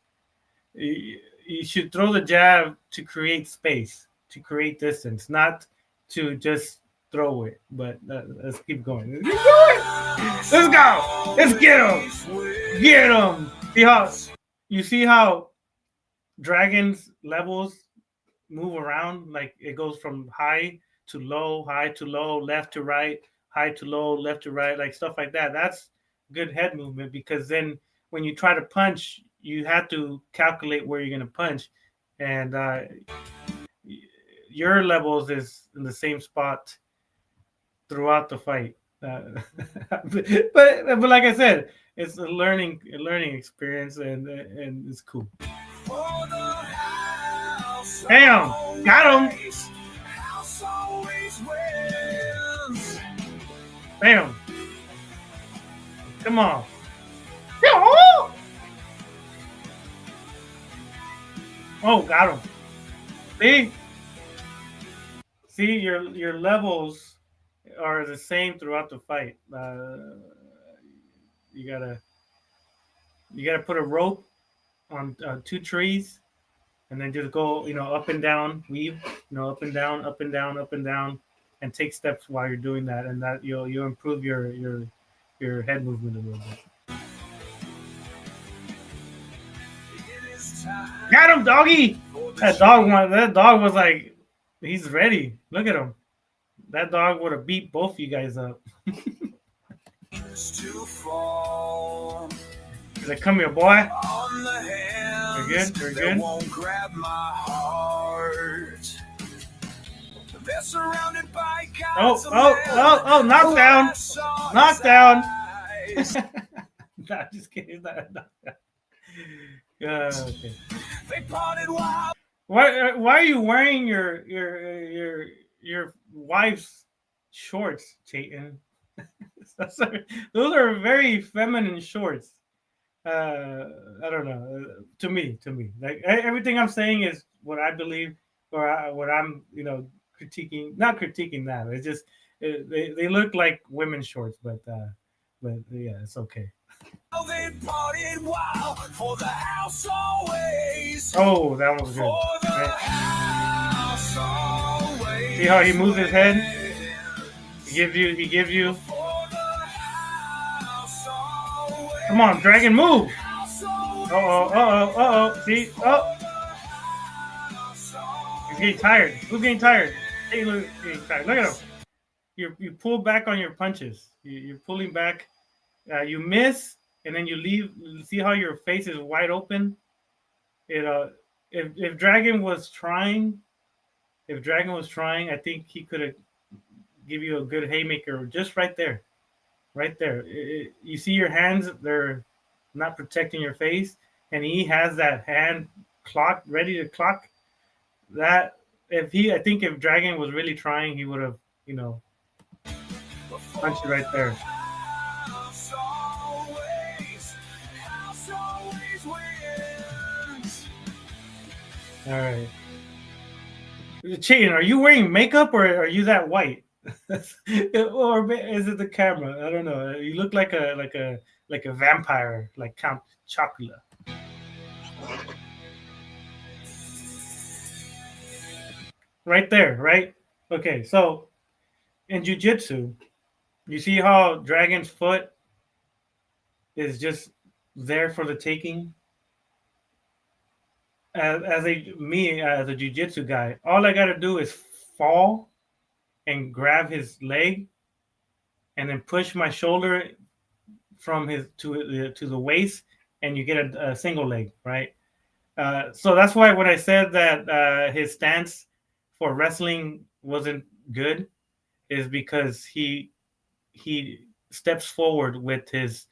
You should throw the jab to create space, to create distance, not to just throw it. But let's keep going. Let's go. Let's get him. Get him. You see how dragons levels move around? Like it goes from high to low, left to right, high to low, left to right, like stuff like that. That's good head movement, because then when you try to punch, you have to calculate where you're going to punch, and your levels is in the same spot throughout the fight. But like I said, it's a learning experience, and it's cool. Damn, got him. Bam. Come on. Oh, got him. See, your levels are the same throughout the fight. You gotta put a rope on two trees, and then just go, up and down, weave, up and down, up and down, up and down, and take steps while you're doing that, and that you'll improve your head movement a little bit. Got him, doggy! That dog was like, he's ready. Look at him. That dog would have beat both you guys up. He's like, come here, boy. You're good. You're good. Won't grab my heart. They're surrounded by oh! Knockdown! Knockdown! Nah, just kidding. Okay. They parted wild. Why are you wearing your wife's shorts, Chayton? Those are very feminine shorts. I don't know. To me, like everything I'm saying is what I believe, or what I'm, critiquing. Not critiquing that. It's just they look like women's shorts, but yeah, it's okay. Oh, that was good. Right. See how he moves his head? He gives you. Come on, Dragon, move! Uh-oh. See? Oh! He's getting tired. Who's getting tired? Hey, look, getting tired. Look at him. You pull back on your punches. You're pulling back. You miss, and then you leave. See how your face is wide open? If Dragon was trying, I think he could have give you a good haymaker just right there. Right there. You see your hands, they're not protecting your face, and he has that hand clock ready to clock. That I think if Dragon was really trying, he would have, punched it right there. All right. Cheating, are you wearing makeup, or are you that white? Or is it the camera? I don't know. You look like a vampire, like Count Chocula. Right there, right? Okay, so in jiu-jitsu, you see how Dragon's foot is just there for the taking? as a jujitsu guy, all I gotta do is fall and grab his leg, and then push my shoulder from his to the waist, and you get a single leg, right? So that's why when I said that his stance for wrestling wasn't good, is because he steps forward with his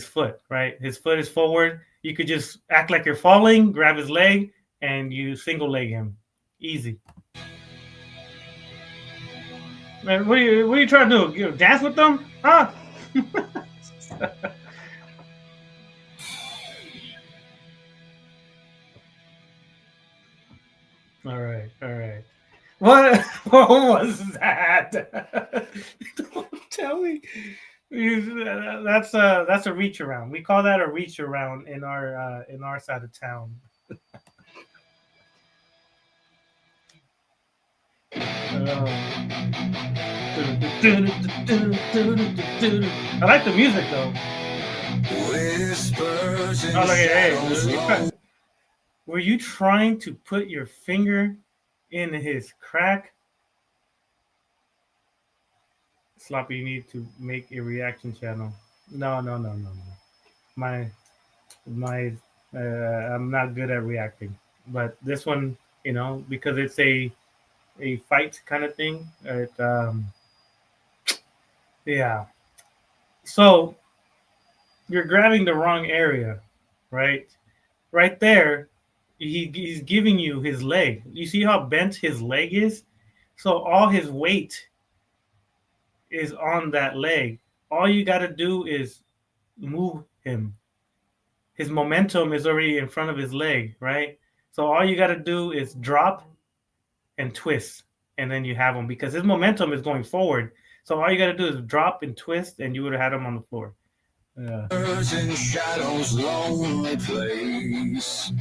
foot, right? His foot is forward. You could just act like you're falling, grab his leg, and you single leg him. Easy. Man, what are you trying to do? Dance with them? Huh? All right, all right. What what was that? Don't tell me. That's a reach around. We call that a reach around in our side of town. I like the music though. Whispers Oh, and look at shadows hey. long. Were you trying to put your finger in his crack? Sloppy, you need to make a reaction channel. No, no, no, no, no. My my I'm not good at reacting. But this one, because it's a fight kind of thing. Yeah. So you're grabbing the wrong area, right? Right there, he's giving you his leg. You see how bent his leg is? So all his weight is on that leg. All you got to do is move him. His momentum is already in front of his leg, right? So all you got to do is drop and twist, and then you have him because his momentum is going forward. So all you got to do is drop and twist, and you would have had him on the floor. Yeah. Whispers and shadows, lonely place.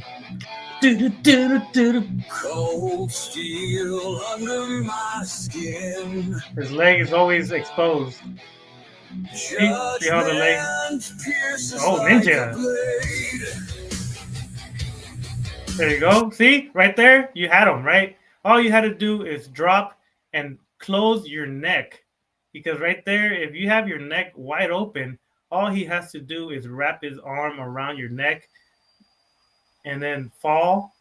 Cold steel under my skin. His leg is always exposed. See how the leg? Judgment pierces Oh, like a ninja! blade. There you go. See right there, you had him right. All you had to do is drop and close your neck, because right there, if you have your neck wide open, all he has to do is wrap his arm around your neck and then fall,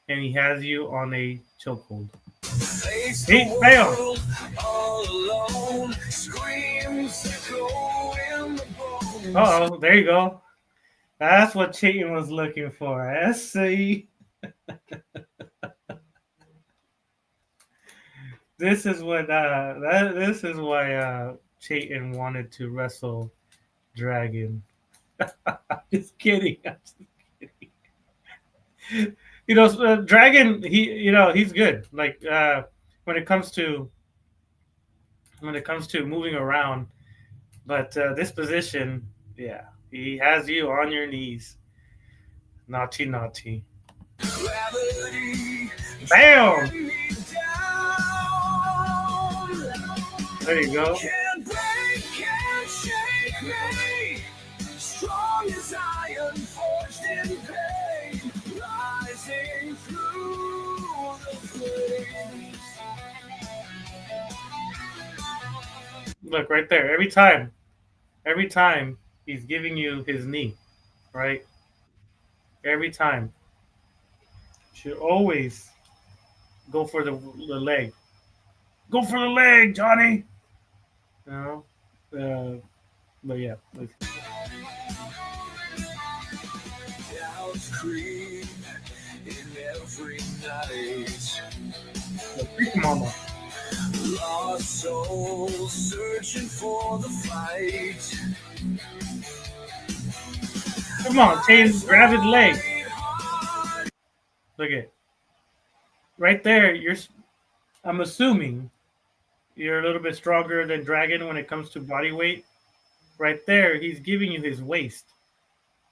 and he has you on a chokehold. Face See, the bam! world all alone. Screams echo in the bones. Oh, there you go. That's what Chayton was looking for. I see. This is what this is why Chayton wanted to wrestle Dragon. Just kidding. I'm just kidding. Dragon. He's good. Like when it comes to moving around, but this position, yeah, he has you on your knees. Naughty, naughty. Gravity Bam! dragging me down. There you go. Can't break, can't shake me. Strong as iron, forged in pain. Rising through the flames. Look right there. Every time he's giving you his knee, right? Every time. Should always go for the leg. Go for the leg, Johnny. You know, but yeah, Doubts creep in every night. mama. Lost souls searching for the fight. Come on, Tatum, grab his leg. Look at right there. I'm assuming you're a little bit stronger than Dragon when it comes to body weight. Right there, he's giving you his waist.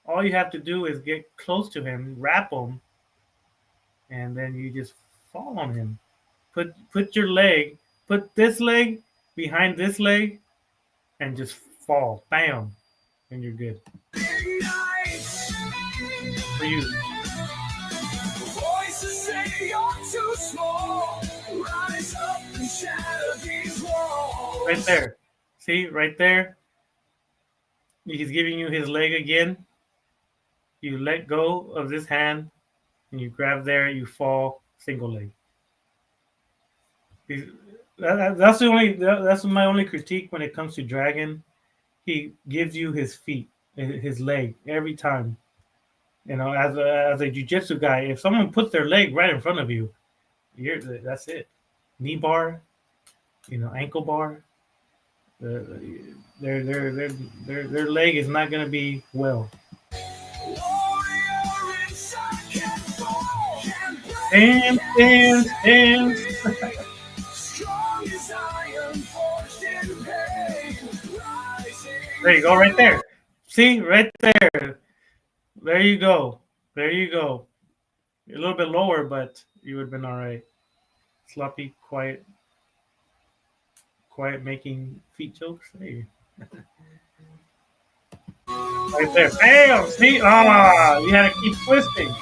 All you have to do is get close to him, wrap him, and then you just fall on him. Put your leg, put this leg behind this leg, and just fall. Bam, and you're good. For you. you're too small. Rise up and shatter these walls. Right there. See, right there. He's giving you his leg again. You let go of this hand and you grab there, you fall, single leg. That's the only that's my only critique when it comes to Dragon. He gives you his feet, his leg every time. You know, as a jiu-jitsu guy, if someone puts their leg right in front of you, that's it. Knee bar, ankle bar. Their leg is not gonna be well. Dance, dance, dance. There you go, right there. See, right there. There you go. There you go. A little bit lower, but you would have been all right. Sloppy, quiet, making feet jokes. Hey. Right there. Bam! See? Ah, you had to keep twisting.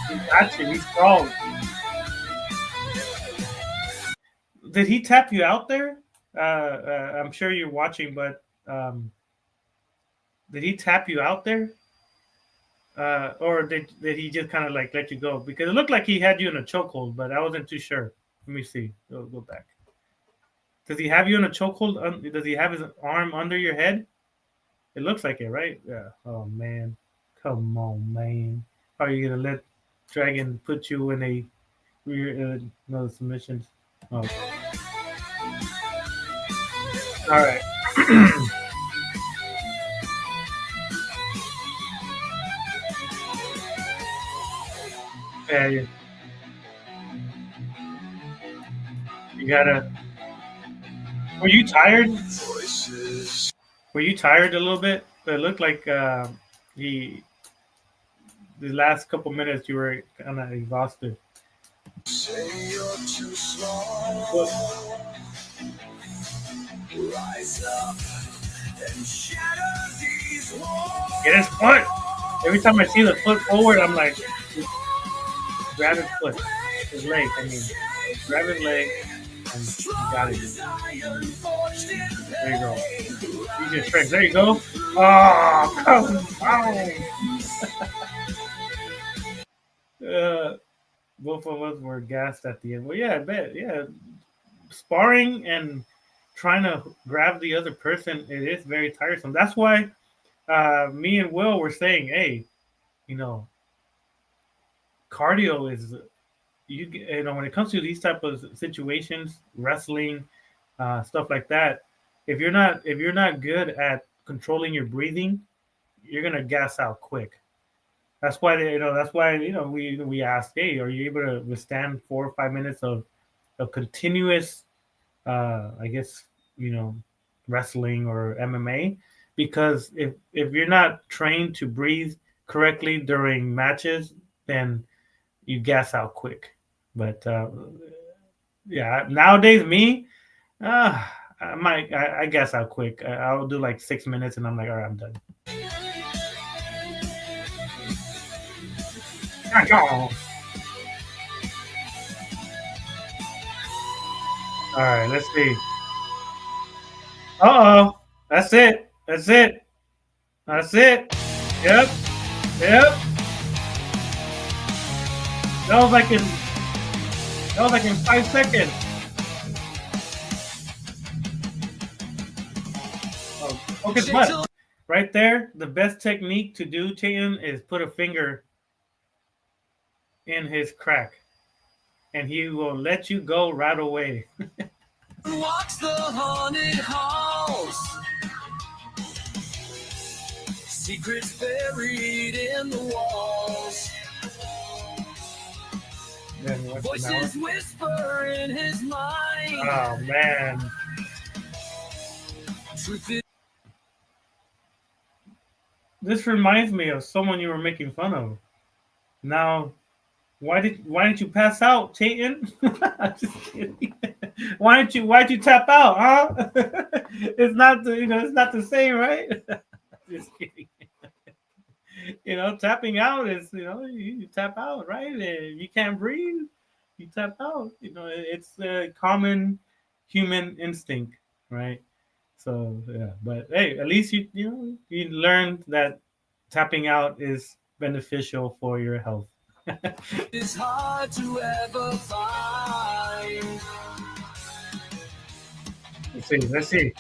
He got you. He's strong. Did he tap you out there? I'm sure you're watching, but did he tap you out there? Or did he just kind of like let you go? Because it looked like he had you in a chokehold, but I wasn't too sure. Let me see. Go back. Does he have you in a chokehold? Does he have his arm under your head? It looks like it, right? Yeah. Oh man, come on, man. How are you gonna let Dragon put you in a no submissions? Oh. All right. Yeah, you gotta. Were you tired? Were you tired a little bit? It looked like the last couple minutes you were kind of exhausted. Say you're too small. Rise up and shatter these walls. Get his foot. Every time I see the foot forward, I'm like, grab his foot, his leg. I mean, grab his leg and you got it. There you go. Use your strength. There you go. Oh, come on. Both of us were gassed at the end. Well, yeah, I bet. Yeah, sparring and trying to grab the other person, it is very tiresome. That's why me and Will were saying, hey, cardio is when it comes to these type of situations, wrestling, stuff like that. If you're not good at controlling your breathing, you're gonna gas out quick. That's why we asked, hey, are you able to withstand 4 or 5 minutes of continuous, I guess wrestling or MMA? Because if you're not trained to breathe correctly during matches, then you gas out quick. But yeah, nowadays I gas out quick. I'll do like 6 minutes and I'm like, all right, I'm done. All right, let's see. Uh-oh. That's it. That's it. That's it. Yep. Yep. That was like in 5 seconds. Oh, focus what? Right there, the best technique to do, Chayton, is put a finger in his crack, and he will let you go right away. Walks the haunted halls. Secrets buried in the walls. Voices whisper in his mind. Oh man. This reminds me of someone you were making fun of. Now, why didn't you pass out, Chayton? Just kidding. Why'd you tap out, huh? It's not the same, right? Just kidding. Tapping out is, you tap out, right? You can't breathe, you tap out. It's a common human instinct, right? So yeah, but hey, at least you learned that tapping out is beneficial for your health. It's hard to ever find. Let's see. Let's see.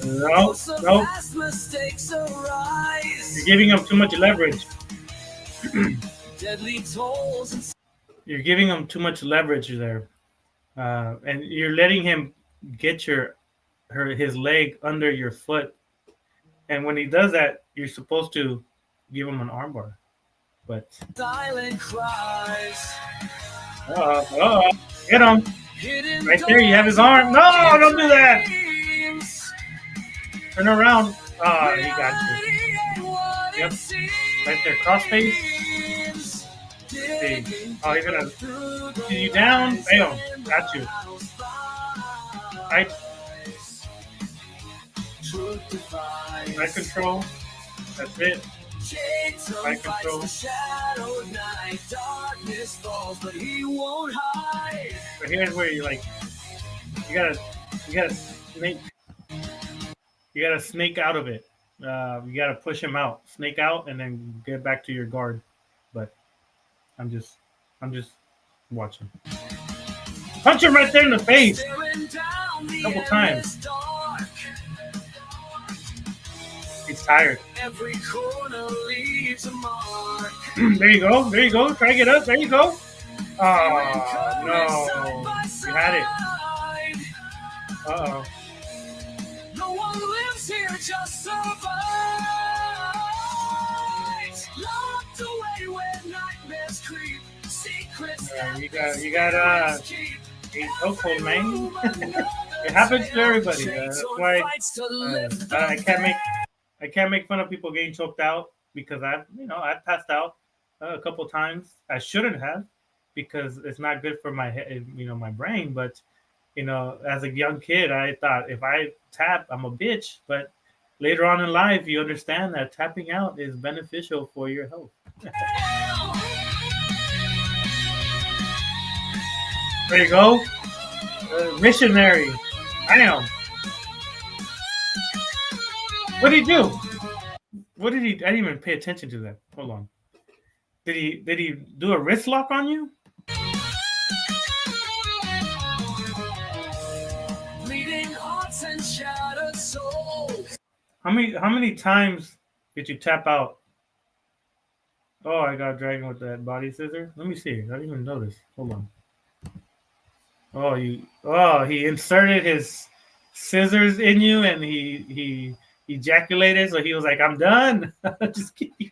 No, Some no, past mistakes arise. you're giving him too much leverage. Deadly tolls and You're giving him too much leverage there, and you're letting him get his leg under your foot. And when he does that, you're supposed to give him an armbar. But silent cries. get him Hidden right there. You have his arm. No, don't do that. dreams. Turn around. Oh, he got you. Reality ain't what it Yep. seems. Right there, crossface. See. Oh, he's gonna pin you down. Bam, got you. Right, right control. That's it. Right control. But here's where you gotta snake, out of it. You gotta push him out, snake out, and then get back to your guard. But I'm just watching. Punch him right there in the face a couple times. He's tired. Every corner leaves a mark. There you go. There you go. Try to get up. There you go. Oh, no. You had it. Uh-oh. No one lives here, just survives. Locked away where nightmares creep. Secrets You got a chokehold, man. It happens to everybody. That's why I can't make fun of people getting choked out, because I've passed out a couple times. I shouldn't have, because it's not good for my head, my brain. But as a young kid, I thought if I tap, I'm a bitch. But later on in life, you understand that tapping out is beneficial for your health. There you go. Missionary. I am. What did he do? What did he? I didn't even pay attention to that. Hold on. Did he do a wrist lock on you? bleeding hearts and shattered souls. How many times did you tap out? Oh, I got dragging with that body scissor. Let me see. I didn't even notice. Hold on. He inserted his scissors in you, and he ejaculated, so he was like, I'm done. Just kidding.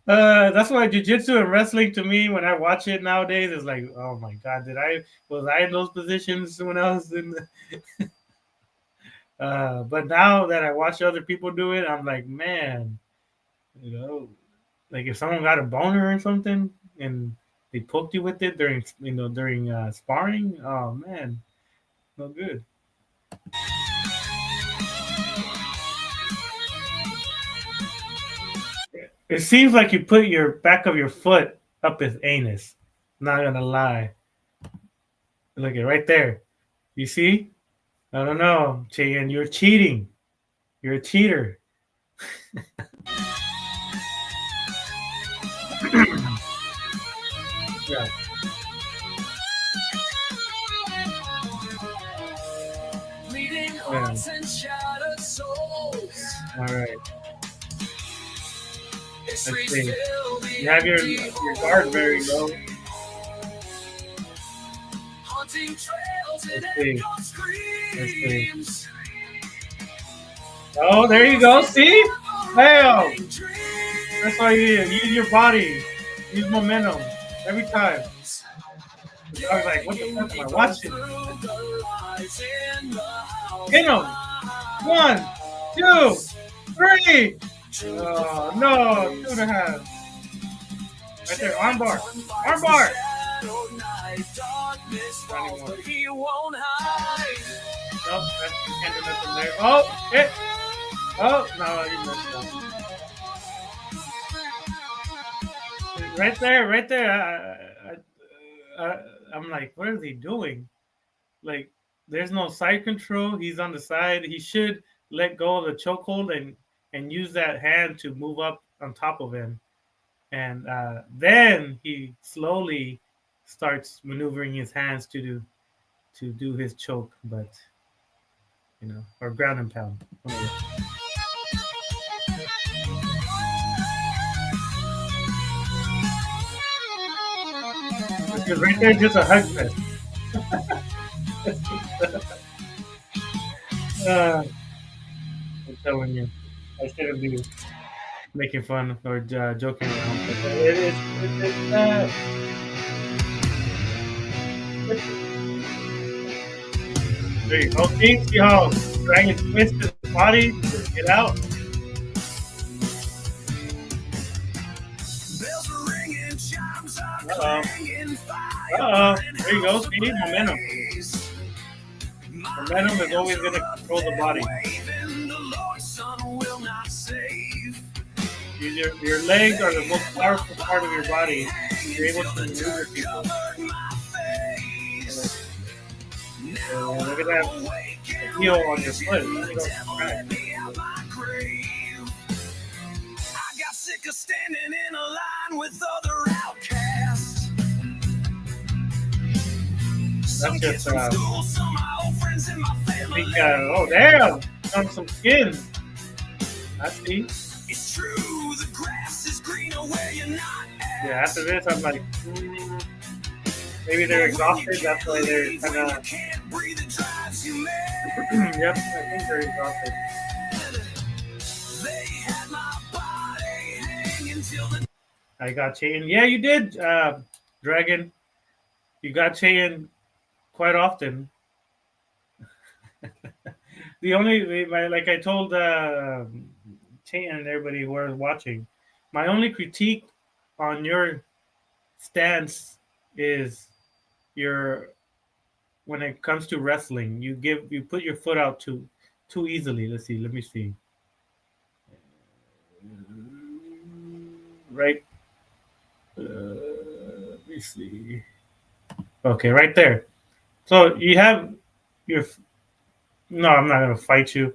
That's why jiu-jitsu and wrestling, to me, when I watch it nowadays, is like, oh my god, was I in those positions when I was in the but now that I watch other people do it, I'm like, man, like if someone got a boner or something and they poked you with it during sparring, oh man, no good. It seems like you put your back of your foot up his anus. Not gonna lie. Look at right there. You see? I don't know, Cheyenne. You're cheating. You're a cheater. Yeah. Bleeding hearts and shattered souls. All right. Let's see. You have your guard very low. Haunting trails and Let's see. echo screams. Oh, there you go. See? Hell. That's why you use your body. Use momentum every time. I was like, what the fuck am I watching? Hit him. 1, 2, 3. Oh, no. 2.5. Right there. Armbar. Armbar. Nope, you can't do nothing there. Oh, shit. Oh, no, you missed that. right there, right there. I'm like, what is he doing? Like, there's no side control. He's on the side. He should let go of the chokehold and use that hand to move up on top of him, and then he slowly starts maneuvering his hands to do his choke, but or ground and pound. Because right there, just a hug fest. uh, I'm telling you, I shouldn't be making fun or joking around, but there you go. See how Dragon twists his body to get out. Bells are ringing, chimes are Uh clanging, oh. fire There you go. See momentum. Momentum is always going to control the body. The Lord's Son will not save. Your legs are the most powerful part of your body. You're able to maneuver people. Look at that heel on your foot. I got sick of standing in a line with other outcasts. That's just I think, oh damn, on some skin. I see. It's true, the grass is greener where you're not at. Yeah, after this, I'm like, maybe they're exhausted. That's why they're kind of. Yep, I think they're exhausted. I got Chain. Yeah, you did, Dragon. You got Chain quite often. The only, like I told Chain and everybody who are watching, my only critique on your stance is when it comes to wrestling, you put your foot out too easily. Let me see. Right. Let me see. Okay, right there. So you have your. No, I'm not gonna fight you.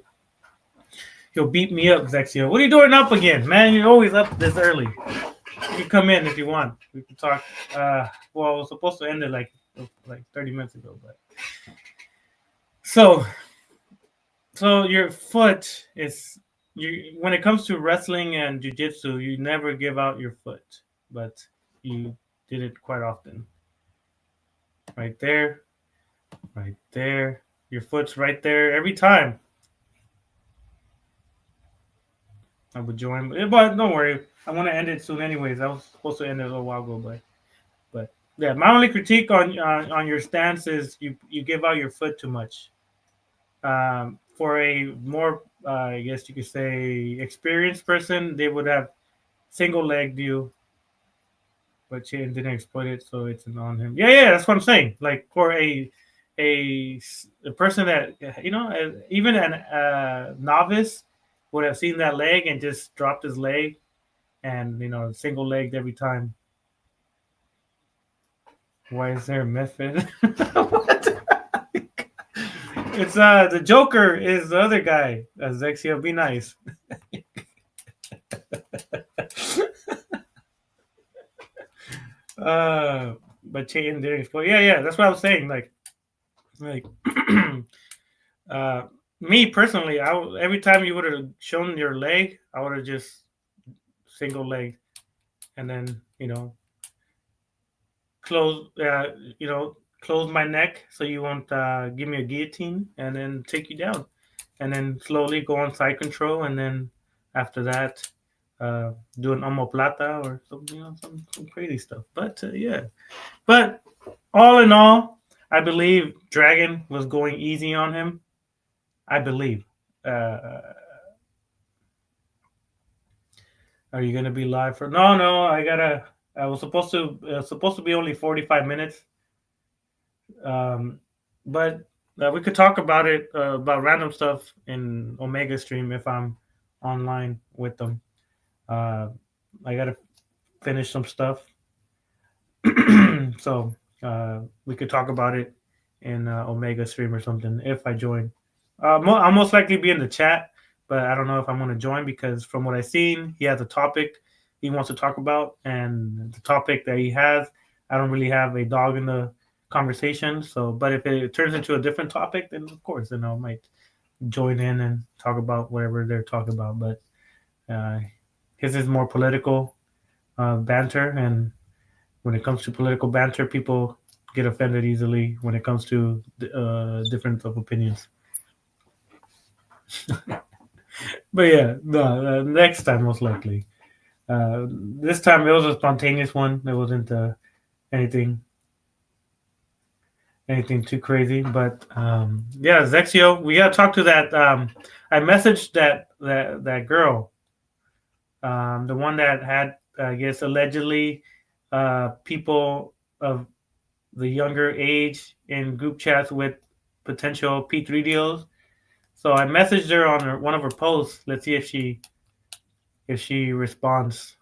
You'll beat me up, Zexio. What are you doing up again, man? You're always up this early. You can come in if you want. We can talk. Well, I was supposed to end it like 30 minutes ago, but so your foot is when it comes to wrestling and jiu-jitsu, you never give out your foot, but you did it quite often. Right there, right there. Your foot's right there every time. I would join, but don't worry. I want to end it soon, anyways. I was supposed to end it a little while ago, but yeah. My only critique on your stance is you give out your foot too much. For a more, I guess you could say, experienced person, they would have single legged you, but Chain didn't exploit it, so it's on him. Yeah, that's what I'm saying. Like for a person that even a novice would have seen that leg and just dropped his leg, and single legged every time. Why is there a method? It's the Joker is the other guy. Zexio, be nice. But Chain didn't explode. Yeah, that's what I was saying. Like me personally, every time you would have shown your leg, I would have just single leg, and then close close my neck so you won't give me a guillotine, and then take you down, and then slowly go on side control, and then after that do an omoplata or something, some crazy stuff. But yeah, but all in all, I believe Dragon was going easy on him. I believe. Are you gonna be live for? No. I was supposed to be only 45 minutes. But we could talk about it about random stuff in Omega stream if I'm online with them. I gotta finish some stuff. So we could talk about it in Omega stream or something if I join. I'll most likely be in the chat, but I don't know if I'm going to join because from what I've seen, he has a topic he wants to talk about, and the topic that he has, I don't really have a dog in the conversation. So, but if it turns into a different topic, then of course, then I might join in and talk about whatever they're talking about. But uh, his is more political banter, and when it comes to political banter, people get offended easily when it comes to difference of opinions. But yeah, no, next time most likely. This time it was a spontaneous one. It wasn't anything anything too crazy. But yeah, Zexio, we gotta talk to that. I messaged that girl, the one that had, I guess, allegedly people of the younger age in group chats with potential P3 deals. So I messaged her on one of her posts. Let's see if she responds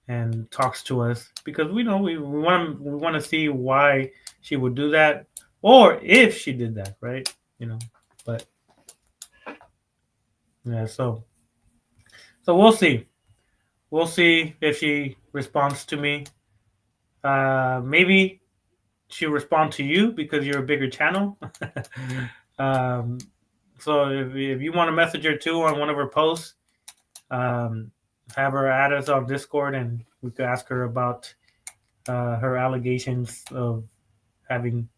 and talks to us because we know we want to see why she would do that or if she did that, right? You know, but yeah, so we'll see. We'll see if she responds to me. Maybe she'll respond to you because you're a bigger channel. um, so if you want to message her too on one of her posts, um, have her add us on Discord and we could ask her about her allegations of having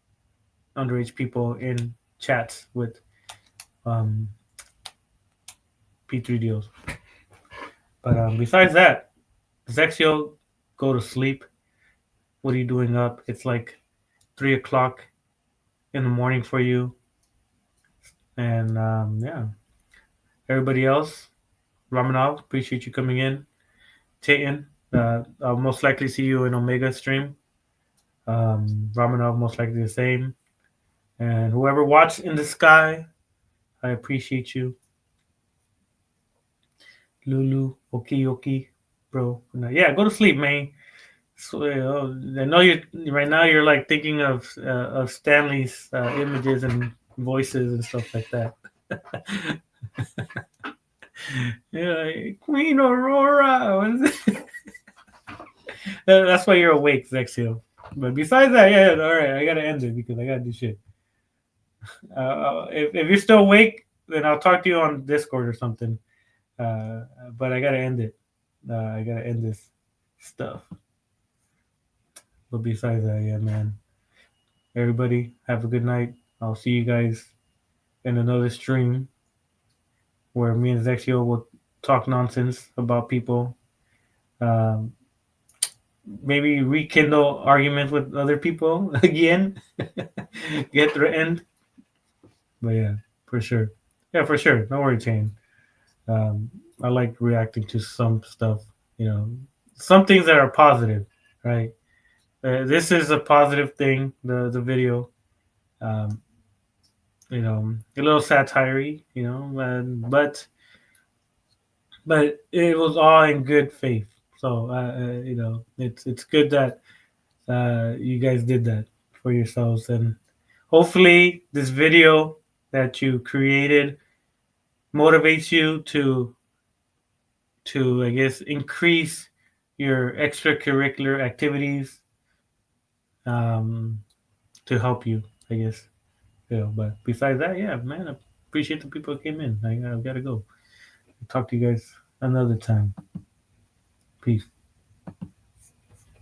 underage people in chats with um, P3 deals. But besides that, Zexio, go to sleep. What are you doing up? It's like 3 o'clock in the morning for you. And yeah, everybody else, Ramanov, appreciate you coming in. Tayton, I'll most likely see you in Omega stream. Ramanov, most likely the same. And whoever watched in the sky, I appreciate you. Lulu, okie, bro. Yeah, go to sleep, man. So I know you right now. You're like thinking of Stanley's images and voices and stuff like that. Yeah, Queen Aurora. That's why you're awake, Zexio. But besides that, yeah, all right. I gotta end it because I gotta do shit. If you're still awake, then I'll talk to you on Discord or something. But I gotta end it. I gotta end this stuff. But besides that, yeah, man. Everybody, have a good night. I'll see you guys in another stream where me and Zexio will talk nonsense about people. Um, maybe rekindle arguments with other people again. Get threatened. But yeah, for sure. Yeah, for sure. Don't worry, Chain. I like reacting to some stuff. You know, some things that are positive, right? This is a positive thing. The video, um, you know, a little satire, you know, but it was all in good faith. So you know, it's good that you guys did that for yourselves, and hopefully this video that you created motivates you to I guess increase your extracurricular activities um, to help you, I guess. You know, but besides that, yeah, man, I appreciate the people who came in. I've got to go. Talk to you guys another time. Peace.